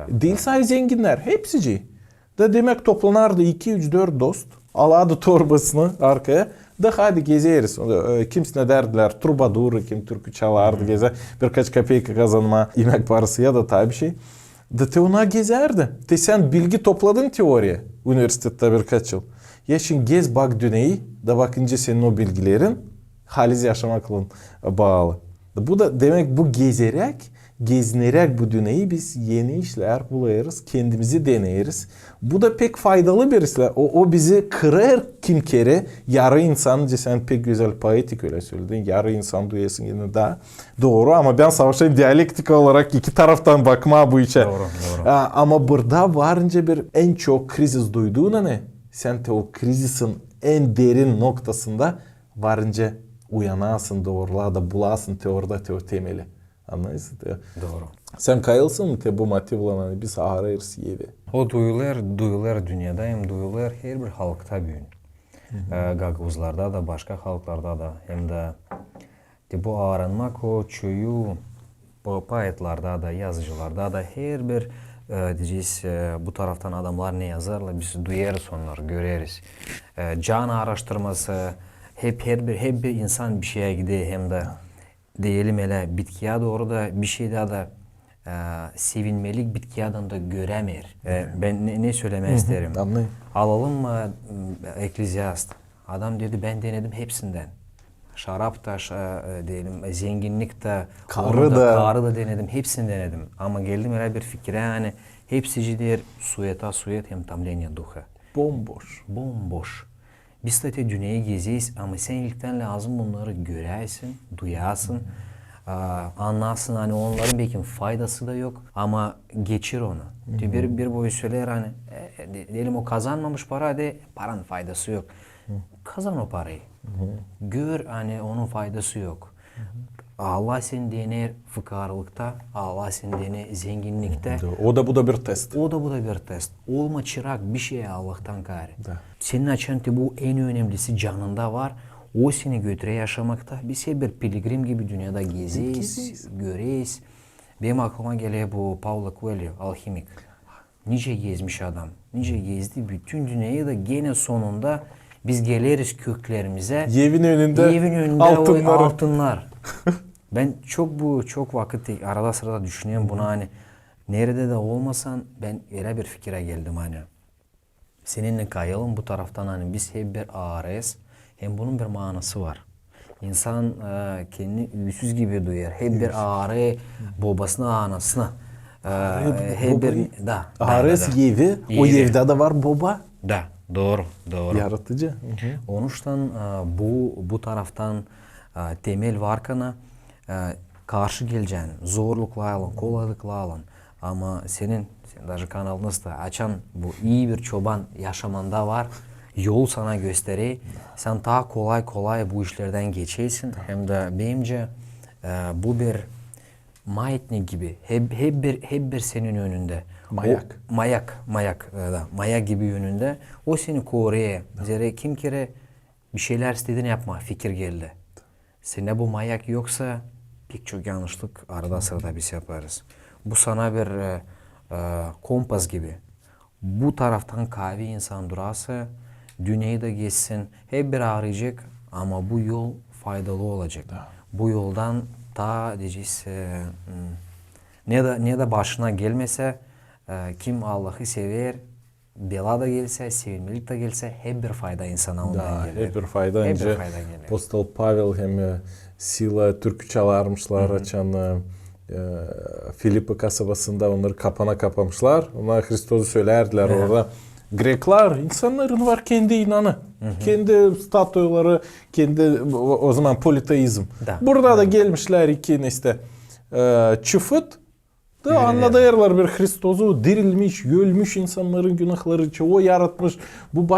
Değil sadece zenginler. Hepsici. Da demek toplanardı 2-3-4 dost. Aladı torbasını arkaya. Da hadi gezeriz. Kimsine derdiler trubadur, kim türkü çalardı gezer. Birkaç kapeyka kazanma yemek parası ya da tabi şey. Da te ona gezerdi. Te sen bilgi topladın teoriye. Üniversitede birkaç yıl. Ya şimdi gez bak düneyi. Da bakınca senin o bilgilerin haliz yaşamakla bağlı. Bu da demek bu gezinerek bu dünyayı biz yeni işler buluruz, kendimizi deneyeriz. Bu da pek faydalı bir işler. O bizi kırar kim kere. Yarı insan, sen pek güzel poetik öyle söyledin. Yarı insan duyasın yine daha doğru ama ben savaşta diyalektik olarak iki taraftan bakma bu işe. Doğru. Ama burada varınca bir en çok kriz duyduğuna ne? Sen de o krizisin en derin noktasında varınca uyanasın, doğruluğa da bulasın orada temeli. Anlayısın? Doğru. Sen kayılsın mı bu motivle biz arayırız evi? O duyular dünyada hem duyular her bir halkta büyün. Gagavuzlarda da başka halklarda da hem de bu aranmak o çoğu poetlarda da yazıcılarda da her bir diyeceğiz bu taraftan adamlar ne yazarlar biz duyarız onları göreriz. Can araştırması hep bir insan bir şeye gidiyor hem de diyelim hele bitkiye doğru da bir şey daha da sevinmelik bitkiyadan da göremer. Ben ne söylemek isterim? Anlayın. Alalım mı Eklezyast? Adam dedi ben denedim hepsinden. Şarap da diyelim zenginlik de karı da denedim. Hepsini denedim. Ama geldim öyle bir fikre yani hepsidir suyet hem tamlenya duha. Bomboş. Biz de dünyayı gezeyiz ama sen ilkten lazım bunları göresin, duyasın, anlasın hani onların belki faydası da yok ama geçir onu. Bir boyu söyler hani diyelim o kazanmamış para de paranın faydası yok. Kazan o parayı. Gör hani onun faydası yok. Allah seni dener fıkarlıkta, Allah seni dener zenginlikte. O da bu da bir test. Bir test. Olma çırak bir şey Allah'tan gari. Senin açan bu en önemlisi canında var. O seni götüre yaşamakta. Biz hep bir pilgrim gibi dünyada gezeyiz, göreyiz. Benim aklıma geliyor bu Paulo Coelho, alhimik. Nice gezmiş adam. Nice gezdi. Bütün dünyayı da gene sonunda biz geliriz köklerimize. Evin önünde altınlar. Ben çok vakit arada sırada düşünüyorum buna hani nerede de olmasan ben öyle bir fikire geldim hani. Seninle kayalım bu taraftan hani biz hep bir ağrıyız. Hem bunun bir manası var. İnsan kendini üstsüz gibi duyar. Hep bir ağrı babasına anasına. Hep bir ağrıyız evi. O evde de var baba. Da. Doğru. Yaratıcı. Onuştan bu taraftan temel varkana karşı geleceğin zorlukla alın, kolaylıkla alın. Ama senin Даже kanalınızda açan bu iyi bir çoban yaşamanda var. Yol sana gösteriyor. Sen daha kolay bu işlerden geçeysin. Hem de bence bu bir maitnik gibi. Hep bir senin önünde. Mayak. Mayak gibi yönünde. O seni koruyor. Zira kim kere bir şeyler istediğini yapma. Fikir geldi. Sende bu mayak yoksa pek çok yanlışlık arada sırada biz yaparız. Bu sana bir kompas gibi. Bu taraftan kahve insan durarsa dünyayı da geçsin. Hep bir arayacak ama bu yol faydalı olacak. Bu yoldan ta diyeceğiz ne de başına gelmese kim Allah'ı sever, bela da gelse, sevilmelik de gelse hep bir fayda insana ondan gelir. Hep bir fayda. Hep Önce bir fayda gelir. Apostol Pavel hem Sila türkü çalarmışlar açan Filippi kasabasında onları kapana kapamışlar. Onlar Hristos'u söylerdiler orada. Grekler insanların var kendi inanı. Kendi statüleri, kendi o zaman politeizm. Burada da gelmişler iki işte çıfıt da anladılar bir Hristos'u dirilmiş, ölmüş insanların günahları için o yaratmış. Bu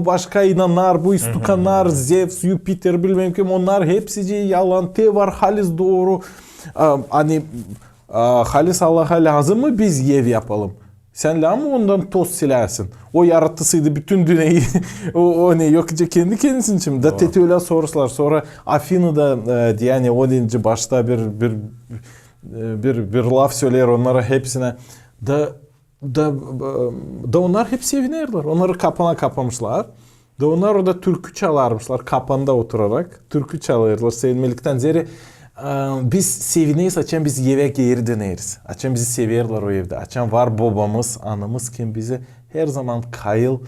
başka inanlar, bu istukanlar, Zeus, Jüpiter bilmem kim onlar hepsi yalan. Te var halis doğru. Hani halis Allah'a lazım mı biz yev yapalım? Sen la mı ondan toz silersin? O yarattısıydı bütün dünyayı. o ne yok kendi kendisinin için. Da teti öyle sorular. Sonra Afina'da yani o deyince başta bir laf söyler onlara hepsine. Da onlar hep sevinirler. Onları kapana kapamışlar. Da onlar orada türkü çalarmışlar kapanda oturarak. Türkü çalarlar sevinmelikten zeri. Biz sevineyiz, açan biz eve geri döneriz. Açan bizi severler o evde. Açan var babamız, anamız kim bizi her zaman kayıl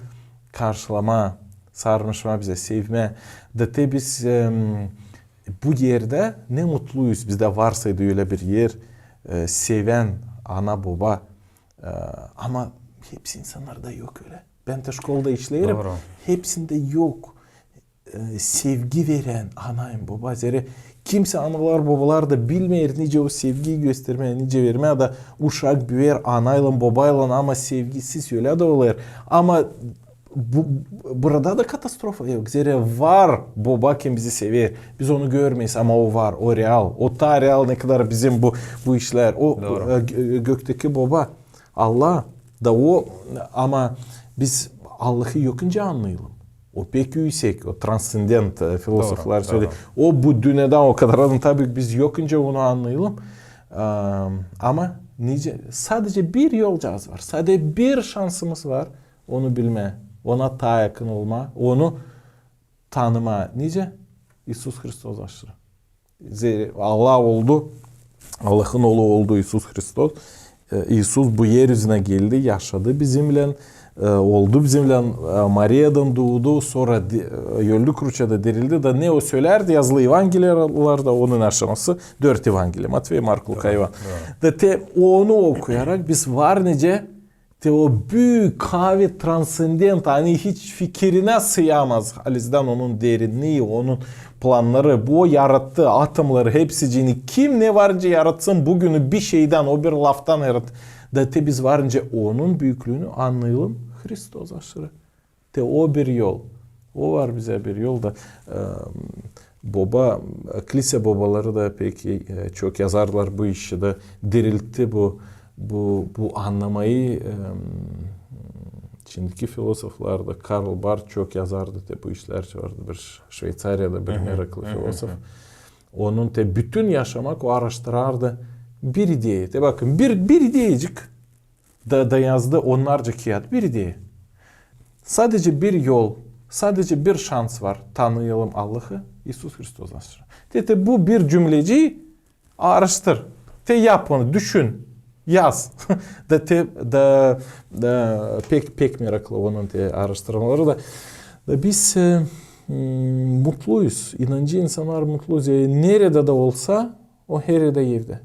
karşılama, sarmışma bize, sevme. Da te biz bu yerde ne mutluyuz. Bizde varsaydı öyle bir yer. Seven ana baba. Ama hepsi insanlarda yok öyle. Ben de şkolda işlerim. Doğru. Hepsinde yok. Sevgi veren anayım baba. Zere kimse analar babalar da bilmeyer nice o sevgiyi göstermeye, nice vermeye da uşak büyür anayla babayla ama sevgisiz öyle de olur. Ama burada da katastrofa yok. Zere var baba kim bizi sever. Biz onu görmeyiz ama o var. O real. O ta real ne kadar bizim bu işler. O gökteki baba Allah da o ama biz Allah'ı yokunca anlayalım. O pek yüksek, o transcendent filozoflar söylüyor. O bu dünyadan o kadar adam tabii biz yokunca onu anlayalım. Ama sadece bir yolcağız var. Sadece bir şansımız var. Onu bilme, ona daha yakın olma, onu tanıma. Nice? İsus Hristos aşırı. Allah oldu, Allah'ın oğlu oldu İsus Hristos. İsus bu yeryüzüne geldi, yaşadı bizimle. Oldu bizimle Maria'dan doğdu sonra öldü kruçada dirildi da ne o söylerdi yazılı evangelyalarda onun aşaması 4 evangeli Matvey, Mark, Luka, Ivan. Da te onu okuyarak biz var nece te o büyük kahve transcendent hani hiç fikrine sığamaz. Halizden onun derinliği, onun planları, bu yarattığı atomları hepsini kim ne varınca yaratsın bugünü bir şeyden o bir laftan yarattı. Da te biz varınca onun büyüklüğünü anlayalım. Hristos aşırı. Te o bir yol. O var bize bir yol da kilise babaları da peki çok yazarlar bu işi de diriltti bu anlamayı şimdiki filozoflar da Karl Barth çok yazardı bu işler vardı bir Şveycarya'da bir meraklı filozof. Onun bütün yaşamak o araştırardı bir ideyi. Bakın bir ideyecik da yazdı onlarca kağıt bir ideyi. Sadece bir yol, sadece bir şans var. Tanıyalım Allah'ı, İsus Hristos aşırı. Bu bir cümleci araştır. Yap onu, düşün, yaz. Pek meraklı onun araştırmaları da biz mutluyuz. İnancı insanlar mutluyuz. Nerede de olsa o her yerde evde.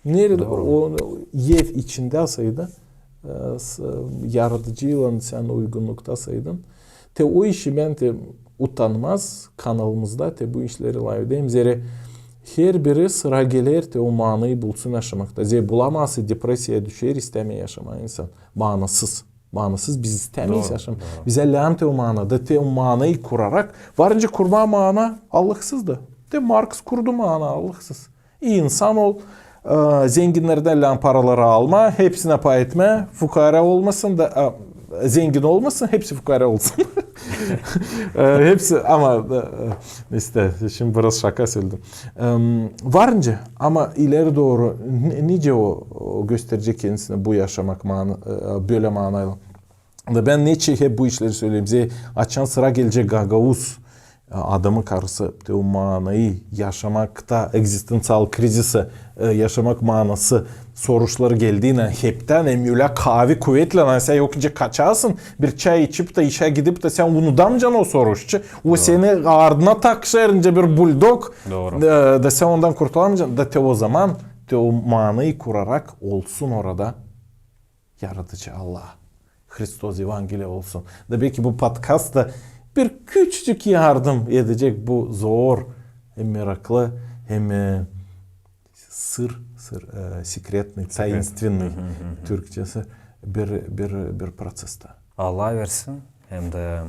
Nerede o ev içinde sayıda yaratıcıyla sen uygunluktasaydın. O işi ben utanmaz kanalımızda bu işleri live'deyim. Zere her biri sıra gelir de o manayı bulsun yaşamakta. Bulamazsa depresiye düşer, istemiyor yaşamayı insan. Manasız. Manasız biz istemeyiz yaşamak. Bize lanet o manada. Te o manayı kurarak varınca kurma mana Allahsızdı. De Marx kurdu mana Allahsız. İyi insan ol. Zenginlerden paraları alma. Hepsine pay etme. Fukara olmasın da zengin olmasın. Hepsi fukara olsun. Hepsi ama işte şimdi biraz şaka söyledim. Varınca ama ileri doğru nice o gösterecek kendisine bu yaşamak böyle manayla. Ben niçin hep bu işleri söyleyeyim. Bize açan sıra gelecek Gagavuz adamın karısı o manayı yaşamakta egzistansal krizisi yaşamak manası soruşları geldiğine hepten emüle kahve kuvvetle sen yok ince kaçarsın bir çay içip de işe gidip de sen unutamayacaksın o soruşçu. O seni ardına takışırınca bir buldog da sen ondan kurtulamayacaksın. Da te o zaman te o manayı kurarak olsun orada yaratıcı Allah. Hristos Evangeli olsun. Da belki bu podcast'ta bir küçücük yardım edecek bu zor hem meraklı hem sekretный, таинственный Türkçesi bir proseste. Allah versin hem de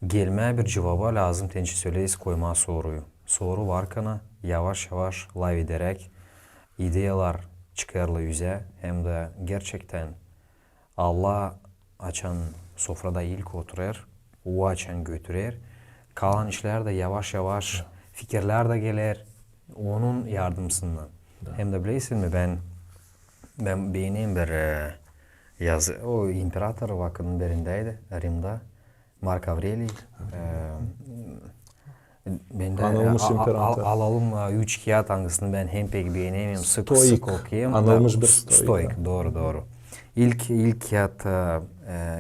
gelmeye bir cevaba lazım tençi söyleyiz koyma soruyu. Soru varken yavaş yavaş live ederek ideyalar çıkarlı yüze hem de gerçekten Allah açan sofrada ilk oturur, o açan götürür. Kalan işler de yavaş yavaş fikirler de gelir onun yardımcısından. Hem de bilirsin mi ben beğeneyim bir yazı. O imparator vakının birindeydi Rim'de. Mark Aureli. Ben de alalım 3 kağıt hangisini ben hem pek beğenemiyorum. Sık okuyayım. Anılmış bir stoik. Doğru. İlk kağıt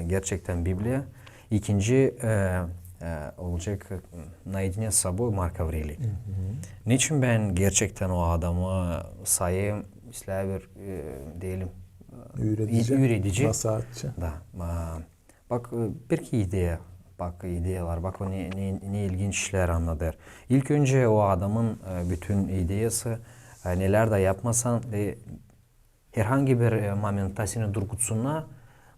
gerçekten Biblia. İkinci olacak naydine с собой Mark Aureli. Niçin ben gerçekten o adamı sayayım, bir diyelim üretici. Nasihatçı. Da. Bak bir iki ideyalar. Bak o ne ilginç işler anlatır. İlk önce o adamın bütün ideyası neler de yapmasan herhangi bir momentta seni durgutsunlar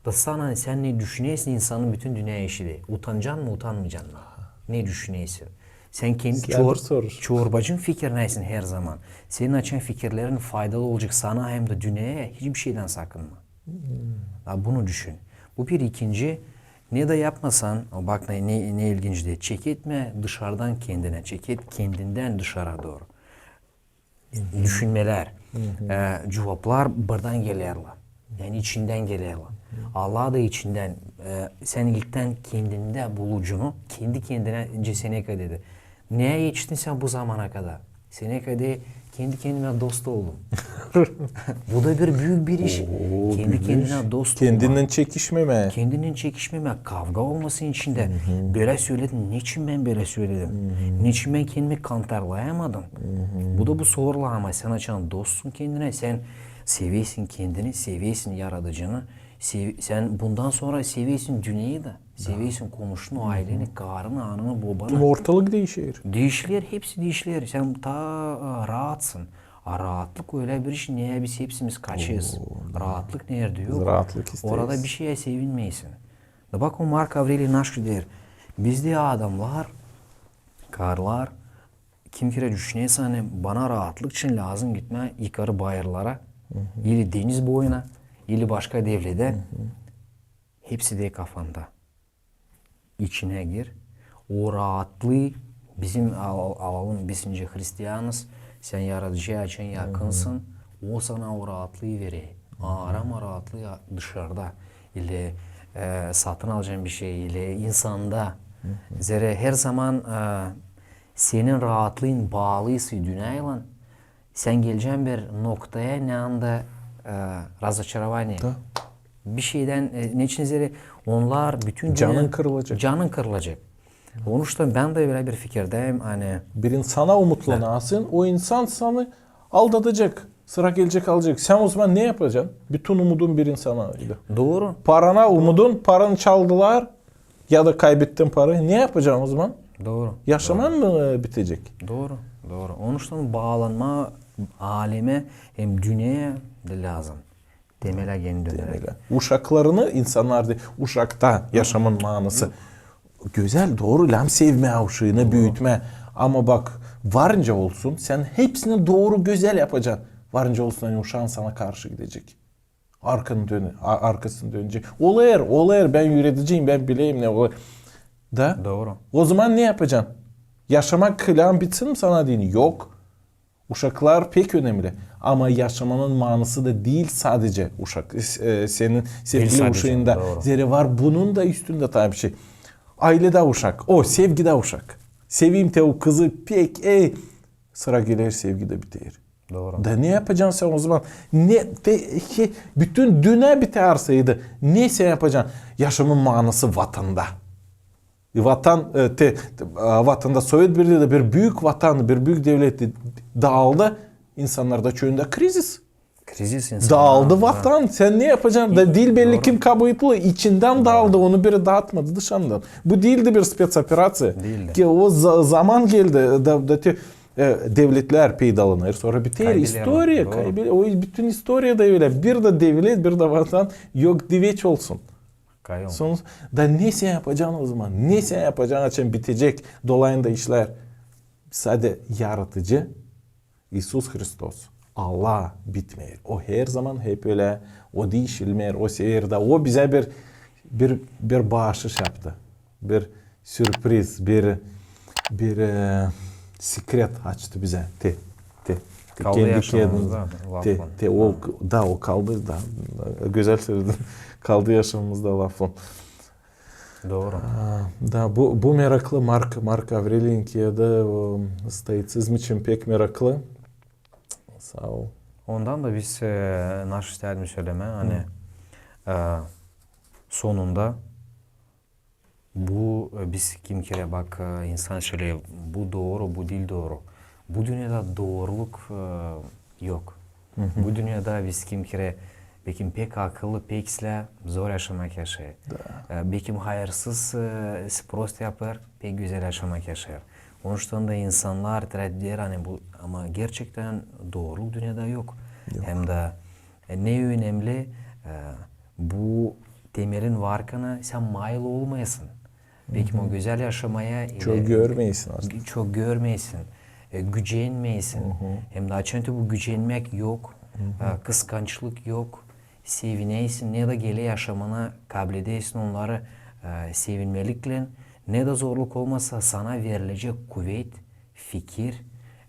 da sana sen ne düşünüyorsun insanın bütün dünya işi utanacaksın mı utanmayacaksın mı? Ne düşünüyorsun? Sen kendi çorbacın fikirneysin her zaman. Senin açan fikirlerin faydalı olacak sana hem de dünyaya hiçbir şeyden sakınma. Bunu düşün. Bu bir ikinci. Ne de yapmasan, bak ne ilginç diye. Çek etme dışarıdan kendine. Çek et kendinden dışarı doğru. Düşünmeler, cevaplar buradan gelirler. Yani içinden gelirler. Allah da içinden, sen ilkten kendinde bulucunu, kendi kendine Seneca dedi. Neye yetiştin sen bu zamana kadar? Seneca dedi, kendi kendime dost oldum. Bu da büyük bir iş. Kendi kendine dost olmak. Kendinden çekişmeme, kavga olmasın içinde. Böyle söyledim. Niçin ben böyle söyledim? Niçin ben kendimi kantarlayamadım? Bu da bu sorular ama sen açan dostsun kendine. Sen seviyorsun kendini, seviyorsun yaratıcını. Sen bundan sonra seviyorsun dünyayı da. Seviyorsun komşunu, aileni, karını, anını, babanı. Ortalık değişir. Hepsi değişir. Sen rahatsın. Rahatlık öyle bir iş. Niye biz hepsimiz kaçıyız? Rahatlık nerede yok? Rahatlık isteyiz. Orada bir şeye sevinmeysin. Da bak o Mark Aureli naşkı der. Bizde adamlar, karlar, kim kere düşünüyorsa hani bana rahatlık için lazım gitme yukarı bayırlara, ili deniz boyuna, ili başka devlete. Hepsi de kafanda. İçine gir. O rahatlığı bizim alalım. Biz şimdi Hristiyanız. Sen yaratıcıya için yakınsın. O sana o rahatlığı verir. Arama rahatlığı dışarıda. İle satın alacağın bir şey ile insanda. Zere her zaman senin rahatlığın bağlıysa dünyayla sen geleceğin bir noktaya ne anda разочарование. Bir şeyden ne için zere onlar bütün canın kırılacak. Onun için ben de böyle bir fikirdeyim hani bir insana umutlanasın, o insan sana aldatacak. Sıra gelecek alacak. Sen o zaman ne yapacaksın? Bütün umudun bir insanaydı. Doğru. Paranı çaldılar ya da kaybettin parayı. Ne yapacaksın o zaman? Doğru. Yaşaman mı bitecek? Doğru. Doğru. Onun için bağlanma aleme hem dünyaya da lazım. Temele geri dönerek. Uşaklarını insanlar de uşakta yaşamın manası. Güzel, doğru, lam sevme uşağını büyütme. Ama bak varınca olsun sen hepsini doğru güzel yapacaksın. Varınca olsun hani uşağın sana karşı gidecek. Arkasını dönecek. Olayır ben yürüteceğim, ben bileyim ne olur. Da Doğru. o zaman ne yapacaksın? Yaşamak kılan bitsin mi sana dini? Yok. Uşaklar pek önemli. Ama yaşamanın manası da değil sadece uşak. Senin sevgili sadece, uşağında doğru. zeri var. Bunun da üstünde tabii bir şey. Ailede uşak. O sevgide uşak. Seveyim te o kızı pek sıra gelir sevgide biter. Doğru. Da ne yapacaksın sen o zaman? Bütün dünya biterseydi. Neyse yapacaksın? Yaşamın manası vatanda. Vatanda Sovyet Birliği de bir büyük vatan, bir büyük devleti dağıldı. İnsanlarda çöğünde kriz. Kriz insan. Dağıldı vatan. Sen ne yapacaksın? Da dil belli kim kabul içinden dağıldı. Onu biri dağıtmadı dışarıdan. Bu değildi bir spetsoperatsiya. Değildi. Ki o zaman geldi. Devletler peydalanır. Sonra biter. İstoriya kaybeder. O bütün historia da öyle. Bir de devlet, bir de vatan yok diveç olsun. Sonuç da neyse yapacaksın o zaman. Neyse yapacağın için bitecek. Dolayında işler. Sadece yaratıcı İsus Hristos. Allah bitmiyor. O her zaman hep öyle. O değişilmiyor. O seyirde. O bize bir bağışış yaptı. Bir sürpriz. Bir sekret açtı bize. Kaldı yaşamımızda. O kaldı da. Güzel söyledin. Kaldı yaşamımızda lafın. Doğru. Da bu meraklı Mark Avrelinkiya'da stoicizm için pek meraklı. Sağ ol. Ondan da biz naş isterdim söyleme hani sonunda bu biz kim kere bak insan söylüyor bu doğru bu değil doğru. Bu dünyada doğruluk yok. Bu dünyada biz kim kere bekim pek akıllı pekle zor yaşamak yaşayır. Bekim hayırsız prost yapar pek güzel yaşamak yaşayır. Onun için de insanlar der hani bu ama gerçekten doğruluk dünyada yok. Hem de ne önemli bu temelin varkana sen mayıl olmayasın. Belki o güzel yaşamaya çok görmeyesin aslında. Çok görmeyesin. Gücenmeyesin. Hem de açıkçası bu gücenmek yok. Kıskançlık yok. Sevineysin. Ne de gele yaşamana kabul edeysin onları sevinmelikle. Ne de zorluk olmasa sana verilecek kuvvet, fikir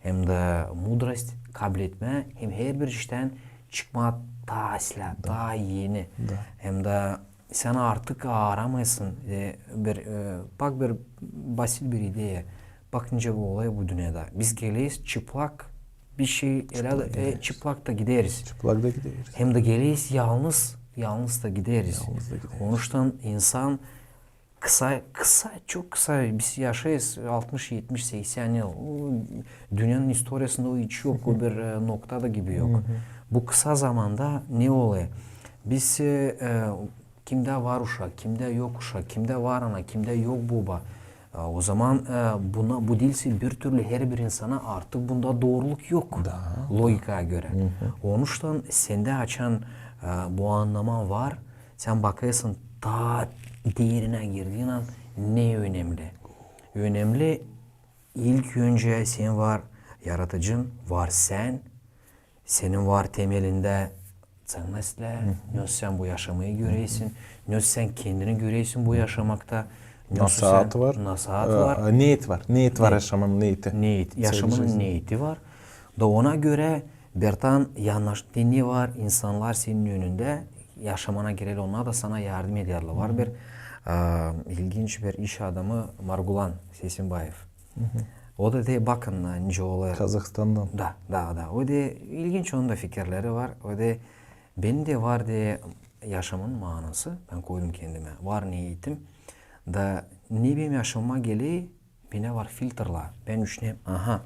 hem de mudrost kabul etme. Hem her bir işten çıkma daha asla, daha yeni. Hem de sen artık aramayasın. Bak bir basit bir ideye. Bakınca bu olay bu dünyada. Biz geleyiz çıplak bir şey çıplak da gideriz. Çıplak da gideriz. Hem de geleyiz yalnız da gideriz. Onun için insan çok kısa biz yaşayız 60, 70, 80 yıl. Dünyanın historiasında o hiç yok. O bir noktada gibi yok. Bu kısa zamanda ne oluyor? Biz kimde var uşak, kimde yok uşak, kimde var ana, kimde yok baba. O zaman bu değilse bir türlü her bir insana artık bunda doğruluk yok. Logikaya göre. Onun için sende açan bu anlama var. Sen bakıyorsun daha değerine girdiğin an ne önemli? Önemli ilk önce sen var yaratıcın, var sen. Senin var temelinde cennetler. Ne sen bu yaşamayı göreysin. Ne sen kendini göreysin bu yaşamakta. Nasihat var. Niyet var. Niyet var yaşamanın niyeti. Yaşamanın niyeti var. Da ona göre bir tane yanlış dinli var. İnsanlar senin önünde yaşamana gireli onlar da sana yardım ediyorlar. Var bir ilginç bir iş adamı Margulan Sesimbayev. O da de bakın nice olaylar. Kazakistan'dan. Da. O da ilginç onun da fikirleri var. O da benim de var de yaşamın manası. Ben koydum kendime. Var niyetim. Da ne benim yaşamama geliyor, bana var filtrlar. Ben düşünüyorum,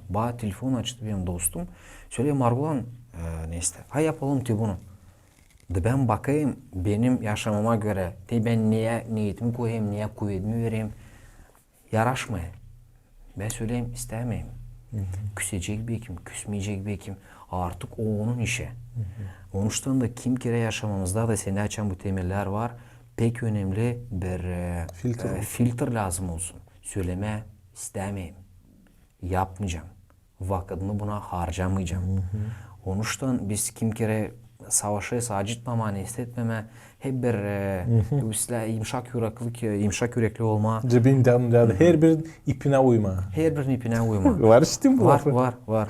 bana telefon açtı benim dostum. Söyle Margulan, neyse, yapalım ki bunu. Da ben bakayım, benim yaşamama göre, ben neye niyetimi koyayım, neye kuvvetimi vereyim, yaraşmıyor. Ben söyleyeyim istemeyim. Küsecek bir kim, küsmeyecek bir kim. Artık o onun işi. Onun da kim kere yaşamamızda da seni açan bu temeller var. Pek önemli bir filtre lazım olsun. Söyleme istemeyim. Yapmayacağım. Vakitimi buna harcamayacağım. Onun biz kim kere savaşı acıtmama, hissetmeme, hep bir yumuşak yürekli olma. Cebinden her bir ipine uyma. Her bir ipine uyma. Var işte bu. Var.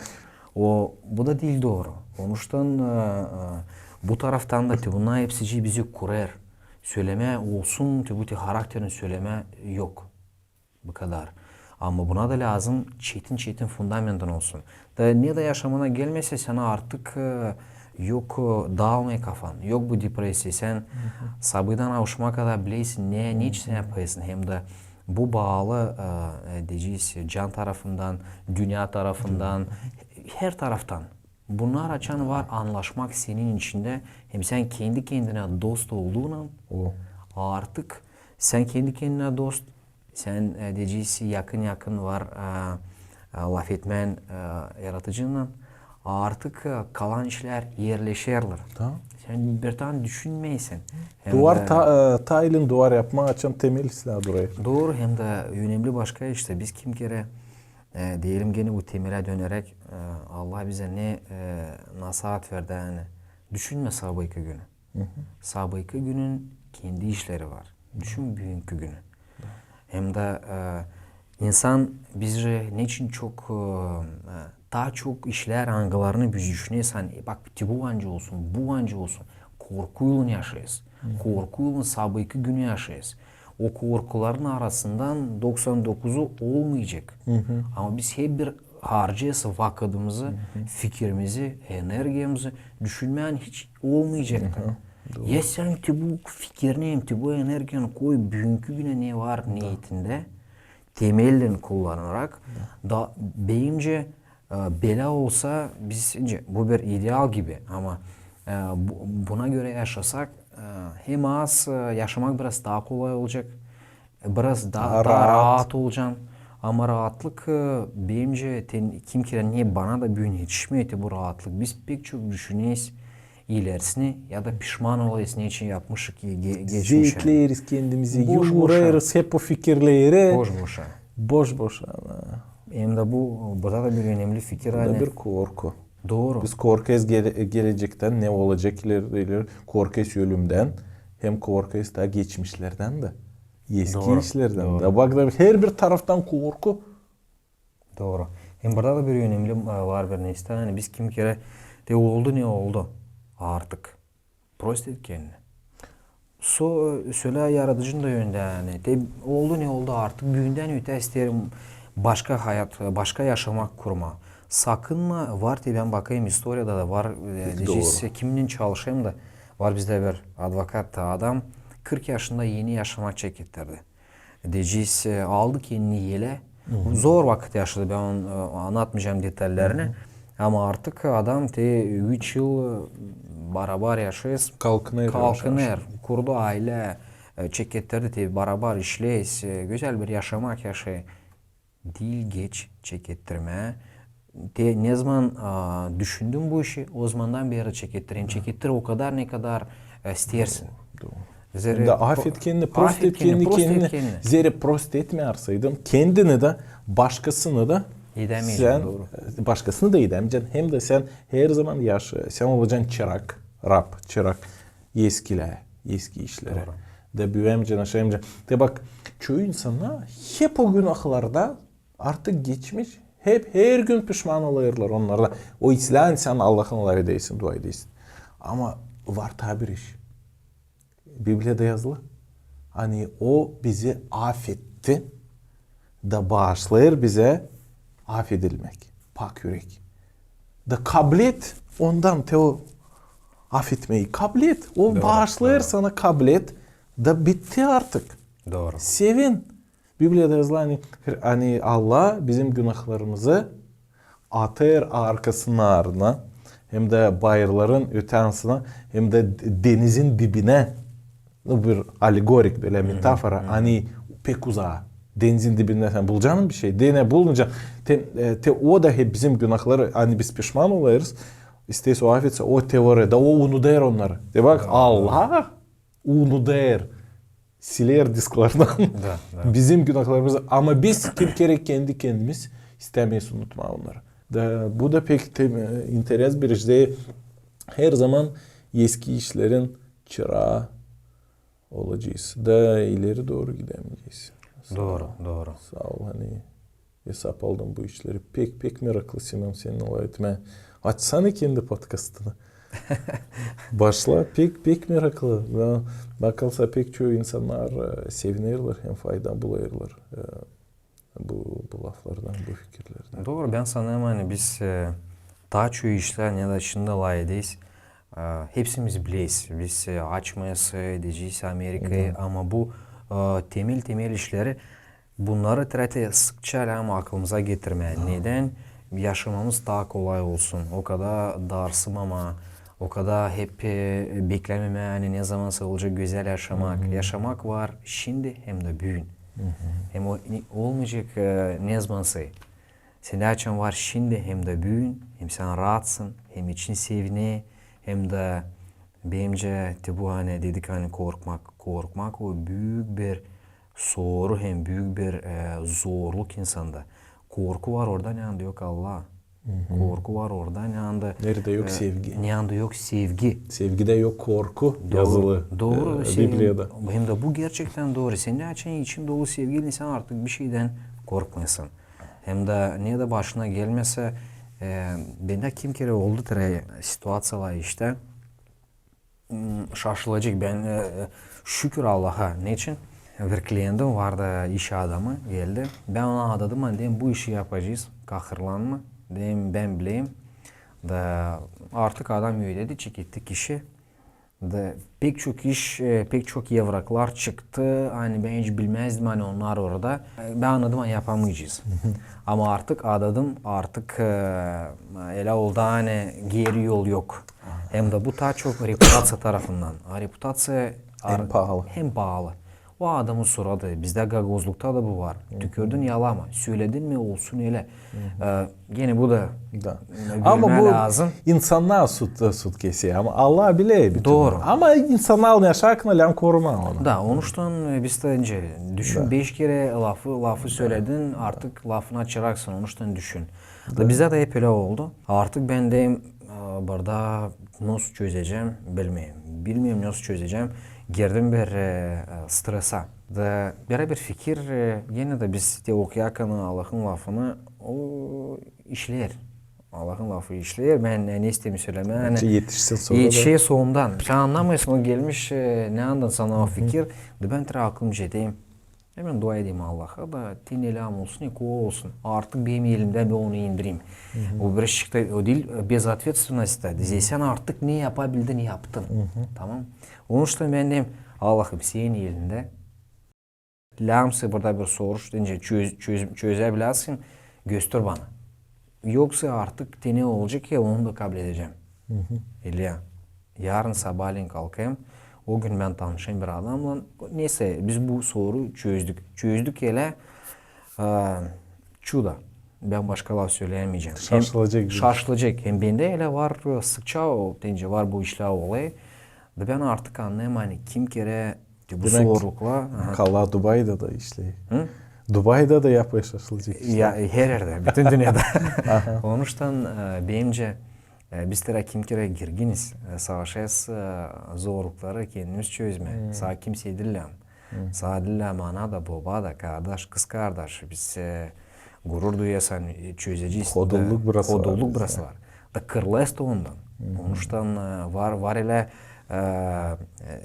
Bu da değil doğru. Onun bu taraftan da bunlar hepsi bizi kurar. Söyleme olsun, bu karakterin söyleme yok. Bu kadar. Ama buna da lazım çetin fundamentin olsun. Ne de yaşamına gelmese sana artık yok dağılmaya kafan, yok bu depresya. Sen sabırdan avuşma kadar bileysin ne için yapıyorsun. Hem de bu bağlı diyeceğiz can tarafından, dünya tarafından, her taraftan. Bunlar açan var anlaşmak senin içinde. Hem sen kendi kendine dost olduğundan artık sen kendi kendine dost, sen diyeceğiz yakın var laf etmen yaratıcından artık kalan işler yerleşirler. Sen bir tane düşünmeysen. Duvar tailin duvar yapma açan temel silah durayı. Doğru hem de önemli başka işte biz kim kere diyelim gene bu temele dönerek Allah bize ne nasihat verdi yani. Düşünme sabahki günü. Sabahki günün kendi işleri var. Düşün bugünkü günü. Hem de insan bizce niçin çok daha çok işler angalarını biz düşünüyorsan bak bu anca olsun, bu anca olsun. Korkuyla yaşayız. Korkuyla sabahki günü yaşayız. O korkuların arasından 99'u olmayacak. Ama biz hep bir harcayız vakitimizi, fikrimizi, enerjimizi düşünmeyen hiç olmayacak. Ya sen bu fikrini, bu enerjini koy bugünkü güne ne var niyetinde temellerini kullanarak da beyince bela olsa bizce bu bir ideal gibi ama buna göre yaşasak hem az yaşamak biraz daha kolay olacak. Biraz daha rahat olacaksın. Ama rahatlık bence kim kere niye bana da bugün yetişmiyor bu rahatlık. Biz pek çok düşünüyoruz ilerisini ya da pişman olayız ne için yapmışık geçmişe. Zeytleriz kendimizi, yumurayırız hep o fikirleri. Boş. Hem de bu da bir önemli fikir. Bu da bir korku. Doğru. Biz korkuyuz gelecekten ne olacak ileri, korkuyuz ölümden, hem korkuyuz da geçmişlerden de, eski işlerden de. Bak her bir taraftan korku. Doğru. Hem burada da bir önemli var bir neyse. Yani biz kim kere de oldu ne oldu artık. Prost et kendini. Söyle yaratıcının da yönde yani. De oldu ne oldu artık. Büyünden öte isterim başka hayat, başka yaşamak kurma. Sakınma var diye ben bakayım historiada da var. Kimin çalışayım da var bizde bir advokat adam 40 yaşında yeni yaşamak çekettirdi. Diyeceğiz aldı kendini yele. Zor vakit yaşadı ben onu anlatmayacağım detaylarını. Ama artık adam 3 yıl beraber yaşayız. Kalkınır. Kurdu aile çekettirdi beraber işleyiz. Güzel bir yaşamak yaşay. Değil geç çekettirme. Ne zaman düşündüm bu işi o zamandan beri çekettireyim. Çekettir o kadar ne kadar istersin. Affet kendini, prost et kendini. Zere prost etmeyersaydın kendini de başkasını da sen başkasını da edemeyeceksin. Hem de sen her zaman sen olacaksın çırak, çırak eski işlere. De büyüyemeyeceksin, aşağıyamayeceksin. De bak çoğu insanlar hep o günahlarda artık geçmiş. Hep her gün pişman oluyorlar onlarla. O İslam sen Allah'ın olayı değilsin, dua edeysin. Ama var tabir iş. Biblia'da yazılı. Hani o bizi affetti da bağışlayır bize affedilmek. Pak yürek. Da kabul et ondan o affetmeyi kabul et. O bağışlayır sana kabul et. Da bitti artık. Doğru. Sevin. Biblia'da yazılı hani Allah bizim günahlarımızı atır arkasına hem de bayırların ötensine hem de denizin dibine bir alegorik böyle metafora hani pek uzağa denizin dibinde sen bulacaksın bir şey. Ne bulmayacaksın. O da hep bizim günahları. Hani biz pişman olayız. İsteyse o affetse o te var ya da o unuder onları. De bak Allah unuder. Siler disklardan bizim günahlarımızı. Ama biz kim kere kendi kendimiz istemeyiz unutma onları. Bu da pek interes bir şey. Her zaman eski işlerin çırağı olacağız. Da ileri doğru gidemeyeceğiz. Doğru. Sağ ol hani hesap aldım bu işleri. Pek meraklı Sinan senin olayetme. Açsana kendi podcastını. Başla pek meraklı. Bakılsa pek çoğu insanlar sevinirler hem fayda bulayırlar bu laflardan, bu fikirlerden. Doğru, ben sanırım hani biz daha çoğu işler ya da şimdi layığıyız. Hepsimiz bileyiz. Biz açmayız, edeceğiz Amerika'yı ama bu temel işleri bunları trate sıkça ama aklımıza getirmeye. Neden? Yaşamamız daha kolay olsun. O kadar darsımama, o kadar hep beklememe, hani ne zamansa olacak güzel yaşamak. Yaşamak var şimdi hem de bugün. Hem olmayacak ne zamansa. Senin açın var şimdi hem de bugün. Hem sen rahatsın, hem için sevine, hem de bence bu hani dedik hani korkmak o büyük bir soru hem büyük bir zorluk insanda. Korku var orada ne anda yok Allah. Korku var orada ne anda. Nerede yok sevgi. Ne anda yok sevgi. Sevgide yok korku yazılı. Doğru. Biblia'da. Hem de bu gerçekten doğru. Senin açın için dolu sevgili sen artık bir şeyden korkmayasın. Hem de niye de başına gelmese bende kim kere oldu tere situasiyalar işte şaşılacak. Ben şükür Allah'a. Ne için? Bir klientim vardı, iş adamı geldi. Ben ona dedim, dedim bu işi yapacağız. Kahırlanma. Dedim ben bileyim. Da artık adam öyledi, çekittik işi. Da pek çok iş, pek çok evraklar çıktı. Hani ben hiç bilmezdim hani onlar orada. Ben anladım hani yapamayacağız. Ama artık artık ele oldu hani geri yol yok. Hem de bu daha çok reputatsiya tarafından. Reputatsiya hem pahalı. O adamı soradı. Bizde gagozlukta da bu var. Tükürdün yalama. Söyledin mi olsun öyle. Gene bu da ama bu lazım. insanlar süt kesiyor ama Allah bile. Doğru. Ama insanlar yaşarken lan koruma onu. Da onuştan biz de önce düşün 5 kere lafı söyledin artık lafına çıraksın onuştan düşün. Da bize de hep öyle oldu. Artık ben de burada nasıl çözeceğim bilmiyorum nasıl çözeceğim. Girdim bir stresa. Da bir fikir yine de biz de okuyarken Allah'ın lafını o işler. Allah'ın lafı işler. Ben ne istediğimi söyleme. Yani, yetişsin sonra da. Sonundan. Sen anlamıyorsun o gelmiş ne andan sana o fikir. Da ben tere aklımca diyeyim. Hemen dua edeyim Allah'a da ten elam olsun, o olsun. Artık benim elimden ben onu indireyim. O bir çıktı, o değil безответственность. Sen artık ne yapabildin yaptın. Tamam. Onun için ben diyeyim Allah'ım senin elinde. Lamsı burada bir soruş deyince çözebilirsin. Göster bana. Yoksa artık ne olacak ya onu da kabul edeceğim. İlya. Yarın sabahleyin kalkayım. O gün ben tanışayım bir adamla. Neyse biz bu soru çözdük. Çözdük hele çuda. Ben başka laf söyleyemeyeceğim. Şaşılacak. Hem bende hele var sıkça deyince var bu işler olayı. Ben artık anlayayım hani kim kere bu zorlukla. Kalla Dubai'de da işte. Dubai'de de yapmaya şaşılacak işte. Ya her yerde, bütün dünyada. Onuştan bence biz tere kim kere girginiz. Savaşız zorlukları kendimiz çözme. Sağ kimse dillem. Sağ dillem ana da baba da kardeş, kız kardeş. Biz gurur duyuyorsan çözeceğiz. Kodoluk burası var. Da kırlayız da ondan. Onuştan var ile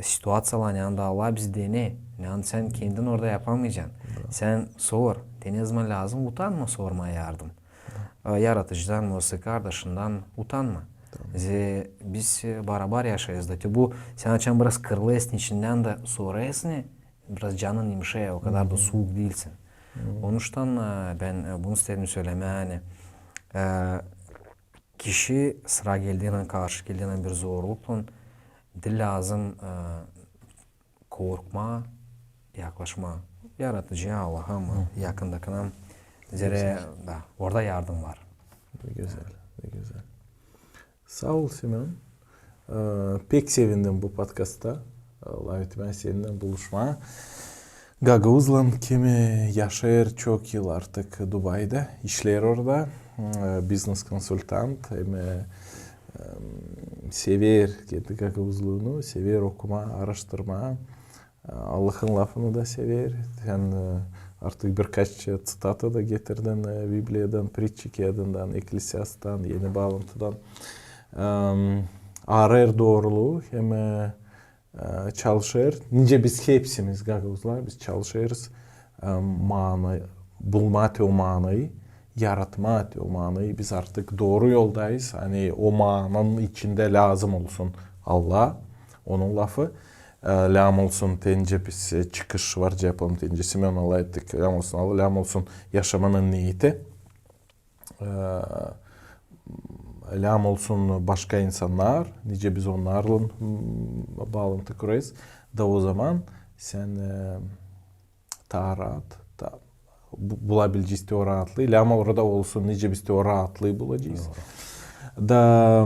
situatsiyalar yanında Allah bizde ne? Yani sen kendin orada yapamayacaksın. Sen sor. Ne zaman lazım? Utanma sormaya yardım. Yaratıcıdan, olsa kardeşinden utanma. Biz beraber yaşayız da. Bu sen açan biraz kırılıyorsun içinden de sorayız ne? Biraz canın yumuşaya o kadar da soğuk değilsin. Onun için ben bunu istedim söyleme yani. Kişi sıra geldiğine karşı geldiğine bir zorlukla dil lazım korkma, yaklaşma. yaratıcı Allah'ım yakındakına zere da orada yardım var. Ne güzel, ne güzel. Sağ ol Simeon. Pek sevindim bu podcast'ta. Allah'ım ben seninle buluşma. Gagavuz'la kimi yaşar çok yıl artık Dubai'de. İşler orada. Business konsultant. Sever kendi Gagavuzluğunu. Sever okuma, araştırma. Allah'ın lafını da sever. Sen artık birkaç citata da getirdin Biblia'dan, Pritçi Kağıdından, Eklesias'tan, Yeni Bağlantı'dan. Arar doğruluğu hem çalışır. Nice biz hepsimiz Gagavuzlar biz çalışırız. Bulma o manayı, yaratma o manayı. Biz artık doğru yoldayız. Hani o mananın içinde lazım olsun Allah, onun lafı. Ləm olsun tence biz çıkış var yapalım tence Simeon Allah ettik. Ləm olsun Allah, ləm olsun yaşamanın niyeti. Ləm olsun başka insanlar, nice biz onlarla bağlantı kurarız. Da o zaman sen rahat, bulabileceğiz o rahatlığı. Ləm orada olsun, nice biz o rahatlığı bulacağız. Da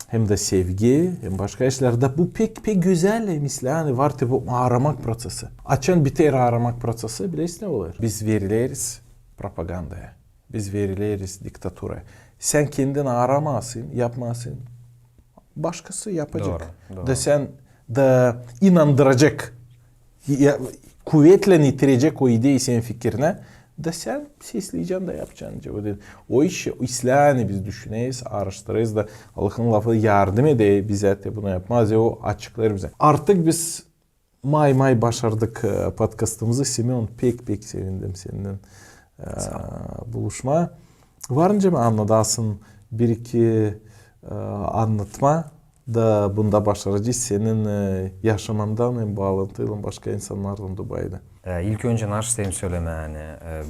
hem de sevgi, hem başka işlerde bu pek güzel misli. Yani var tabi bu aramak prosesi. Açan biter aramak prosesi biliriz ne olur? Biz verileriz propagandaya. Biz verileriz diktatura. Sen kendini aramasın, yapmasın. Başkası yapacak. Doğru. Da sen de inandıracak, kuvvetle yitirecek o ideyi senin fikrine. Da sen sesleyeceksin de yapacaksın. O işi İslam'ı biz düşüneyiz, araştırırız da Allah'ın lafı yardım edeyim bize de bunu yapmaz ya o açıklar bize. Artık biz may başardık podcastımızı. Simeon pek sevindim seninle buluşma. Varınca mı anladasın bir iki anlatma da bunda başaracağız senin yaşamandan hem bağlantıyla başka insanlarla Dubai'de. İlk önce naş isteyim söyleme yani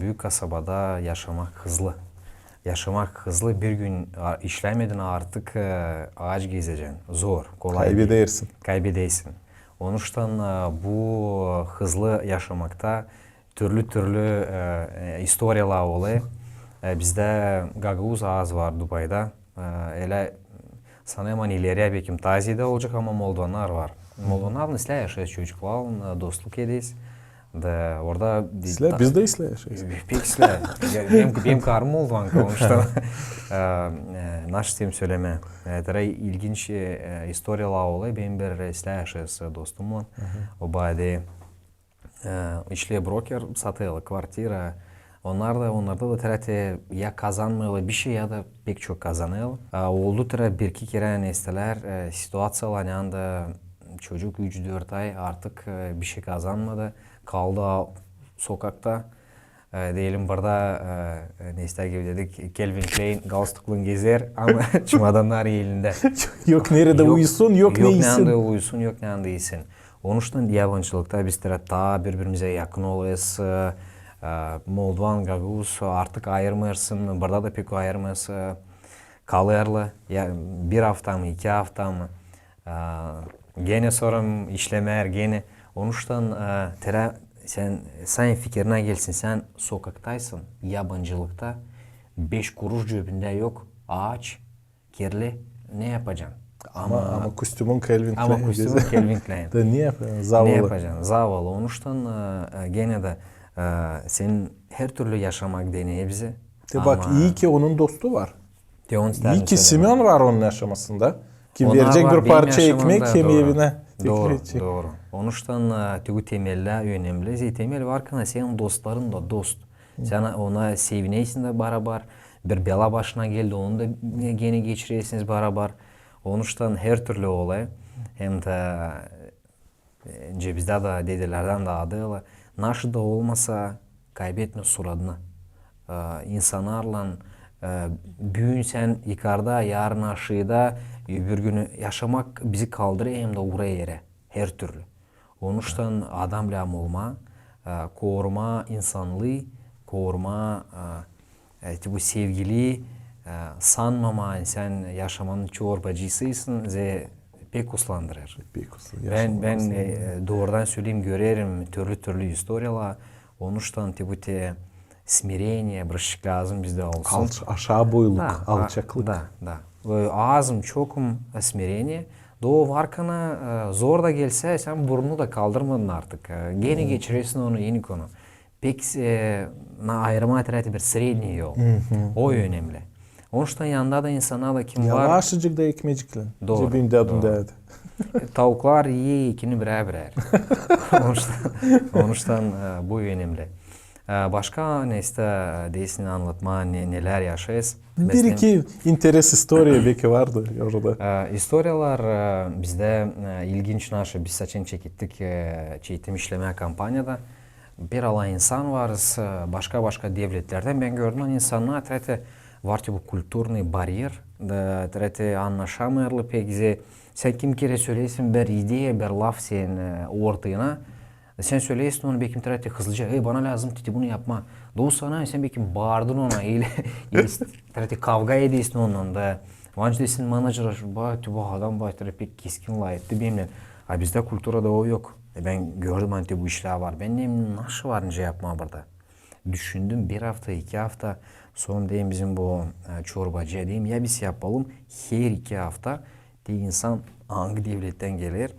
büyük kasabada yaşamak hızlı. Yaşamak hızlı bir gün işlemedin artık ağaç gezeceksin. Zor, kolay Kaybedersin. Kaybedersin. Onun için bu hızlı yaşamakta türlü istoriyalar oluyor. Bizde Gagavuz ağız var Dubai'de. Öyle sanıyorum ileriye belki Taziye'de olacak ama Moldovanlar var. Moldovanlar isle yaşıyor çocuklarla dostluk ediyoruz. Da orada Biz de isle yaşayız. Pek isle. Benim karım Moldovan kalmıştı. Naş isteyim söyleme. Tere ilginç istoriyalar oluyor. Benim bir isle yaşayız dostumla. O bayda işle broker satıyor kvartira. Onlarda da terete ya kazanmıyor bir şey ya da pek çok kazanıyor. Oldu tere bir iki kere nesteler situasyalar yanında çocuk 3-4 ay artık bir şey kazanmadı. Kaldı sokakta. Diyelim burada neyse gibi dedik Calvin Klein galstuklu gezer ama çumadanlar elinde. Yok nerede uyusun, yok ne yesin. Yok nerede uyusun, yok nerede yesin. Onun için yabancılıkta biz daha birbirimize yakın oluyoruz. Moldovan, Gagavuz artık ayırmıyorsun. Burada da pek ayırmıyorsun. Kalırlı. Bir hafta mı, 2 hafta mı? Gene sorum işlemer, gene. Onun için sen fikrine gelsin. Sen sokaktaysın, yabancılıkta. 5 kuruş cebinde yok. Ağaç, kirli. Ne yapacaksın? Ama kostümün Calvin Klein. Ama kostümün Calvin Klein. Da niye yapacaksın? Zavallı. Ne yapacaksın? Zavallı. Onun için gene de senin her türlü yaşamak deneyi bize. Bak iyi ki onun dostu var. İyi ki Simeon var onun yaşamasında. Kim verecek bir parça ekmek kim evine. Doğru. Onun için tügü temeller önemli. Temel varken senin dostların da dost. Sen ona sevineysin de beraber. Bir bela başına geldi onu da gene geçirirsiniz beraber. Onun için her türlü olay. Hem de bizde de dedelerden de adı. Naşı da olmasa kaybetme suradını. İnsanlarla bugün sen yukarıda, yarın aşağıda bir günü yaşamak bizi kaldırıyor hem de oraya yere. Her türlü. Onun için adamla olma, koruma insanlığı, koruma bu sevgili, sanmama sen yaşamanın çorbacısıysın ve pek uslandırır. Ben doğrudan söyleyeyim görerim türlü istoriyalar. Onuştan bu smirение birleşik lazım bizde olsun. Aşağı boyluk, alçaklık. Da. Ağzım çokum smirение. Doğu varkana zor da gelse sen burnunu da kaldırmadın artık. Gene geçirirsin onu yeni konu. Pek ayrıma ettireti bir srednji yol. O önemli. Onuştan yanında da insana da kim var? Yavaşçıcık da ekmecikle. Doğru. Cebimde adım derdi. Tavuklar yiye ikini birer. Onuştan bu önemli. Başka neyse değilsin anlatma neler yaşayız. Bir iki interes historiya belki vardı orada. İstoryalar bizde ilginç naşı. Biz saçın çekittik çeğitim işleme kampanyada. Bir ala insan varız başka devletlerden ben gördüm insanlar trete var bu kulturni bariyer trete anlaşamıyorlar pek sen kim kere söylesin bir ideya bir laf sen ortağına sen söyleyesin onu belki trete hızlıca bana lazım dedi bunu yapma doğu sana sen belki bağırdın ona ile trete kavga ediyorsun onunla da vanç desin manager bu adam pek keskin layıktı benimle bizde kulturada o yok. Ben gördüm bu işler var. Benim nasıl var nice yapma burada. Düşündüm bir hafta, 2 hafta. Sonra diyeyim bizim bu çorbacıya diyeyim ya biz yapalım. Her 2 hafta diye insan hangi devletten gelir.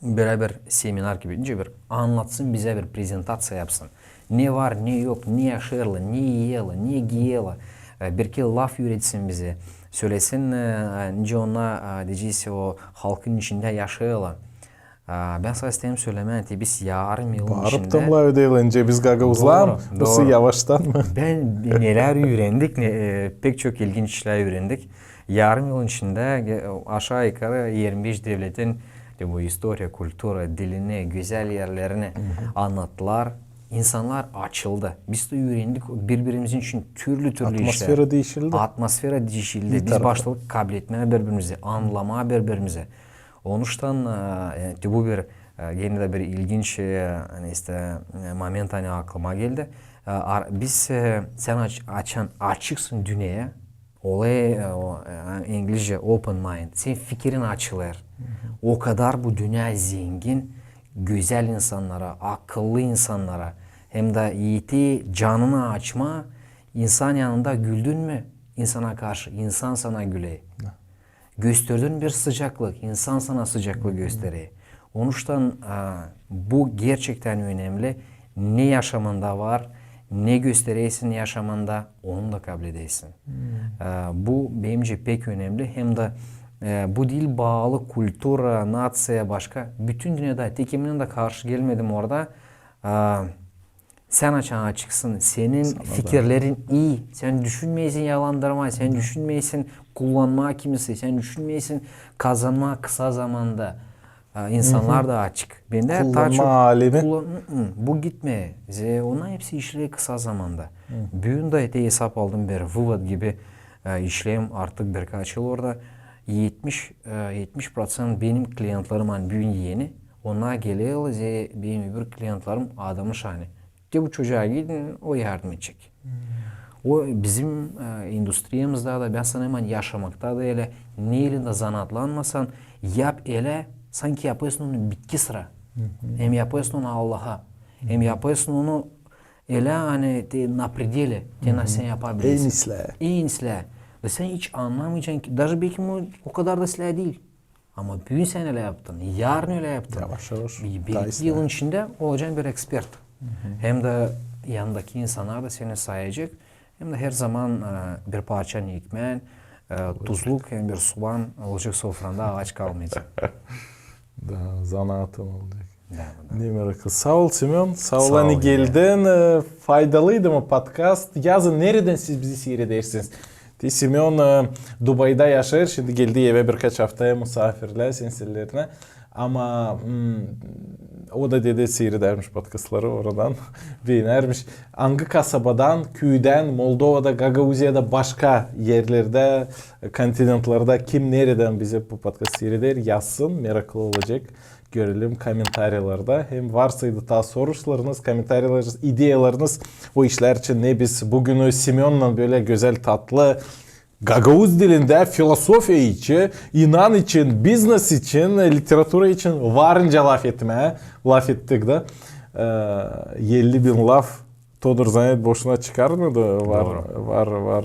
Beraber seminer gibi bir anlatsın bize bir prezentasyon yapsın. Ne var ne yok, ne yaşarlı, ne yiyelı, ne giyeli. Bir kere laf üretsin bize. Söylesin nice ona diyeceğiz o halkın içinde yaşayalı. Ben sana isteyeyim söylemem biz yarım yılın içinde... Bağırıp tamla ödeyilince biz gagavuzlar nasıl yavaştan mı? Ben neler öğrendik, pek çok ilginç işler öğrendik. Yarım yılın içinde aşağı yukarı 25 devletin bu historia, kültürü, dilini, güzel yerlerini anlattılar. İnsanlar açıldı. Biz de öğrendik birbirimizin için türlü işler. Atmosfera değişildi. Atmosfera değişildi. Biz başladık kabul etmeye birbirimizi, anlamaya birbirimizi. Onuştan bu bir yine de bir ilginç moment aklıma geldi. Biz sen açıksın dünyaya. Olay İngilizce open mind. Senin fikrin açılır. O kadar bu dünya zengin, güzel insanlara, akıllı insanlara hem de yiğiti canını açma, insan yanında güldün mü? İnsana karşı insan sana güle. Gösterdiğin bir sıcaklık, insan sana sıcaklık gösteriyor. Onuştan bu gerçekten önemli. Ne yaşamında var, ne gösteriyorsun yaşamında, onu da kabul edeysin. Bu bence pek önemli. Hem de bu dil bağlı kültür, natsiye başka. Bütün dünyada tek eminim de karşı gelmedim orada. Sen açıksın. Senin sana fikirlerin da iyi. Sen düşünmeysin yalandırma. Sen düşünmeysin kullanma kimisi. Sen düşünmeysin kazanma kısa zamanda. İnsanlar da açık. Ben de kullanma halini. Bu gitme. Ona hepsi işleri kısa zamanda. Bugün de hesap aldım bir Vıvat gibi işlem artık birkaç yıl orada. 70% benim klientlerim bugün yeni. Onlar geliyor. Benim öbür klientlerim adamı şahane. Bu çocuğa gidin, o yardım edecek. O bizim endüstriyemizde de ben sana hemen yaşamakta da öyle neyle de zanatlanmasan yap ele sanki yapıyorsun onu bitki sıra. Hem yapıyorsun onu Allah'a. Hem yapıyorsun onu ele hani na predeli. Sen yapabilirsin. En iyisle. Ve sen hiç anlamayacaksın ki. Даже belki o kadar da silah değil. Ama bugün sen öyle yaptın. Yarın öyle yaptın. Yavaş yavaş. Bir yılın içinde olacaksın bir expert. Hem de yanındaki insanlar da seni sayacak. Hem de her zaman bir parça ekmeğin, tuzluk hem bir soğan olacak sofranda ağaç kalmayacak. Da zanaatın olacak. Da. Ne meraklı. Sağ ol Simeon. Sağ ol hani geldin. Faydalıydı mı podcast? Yazın nereden siz bizi seyredersiniz? Simeon Dubai'da yaşar. Şimdi geldi eve birkaç haftaya misafirler sensillerine. Ama o da dedi seyredermiş podcastları oradan beğenermiş. Hangi kasabadan, köyden, Moldova'da, Gagavuzya'da başka yerlerde, kontinentlarda kim nereden bize bu podcast seyreder yazsın. Meraklı olacak. Görelim komentaryalarda. Hem varsaydı ta sorularınız, komentaryalarınız, ideyalarınız o işler için ne biz bugünü Simeon'la böyle güzel tatlı Gagavuz dilinde filosofiya için, inan için, business için, literatüra için varınca laf ettik de. 50 bin laf Todor Zanet boşuna çıkarmadı var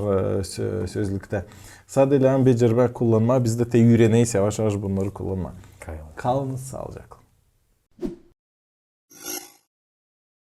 sözlükte. Sadece becermek kullanma, biz de te yüreneyiz yavaş yavaş bunları kullanma. Kayol. Kalınız sağlıcakla.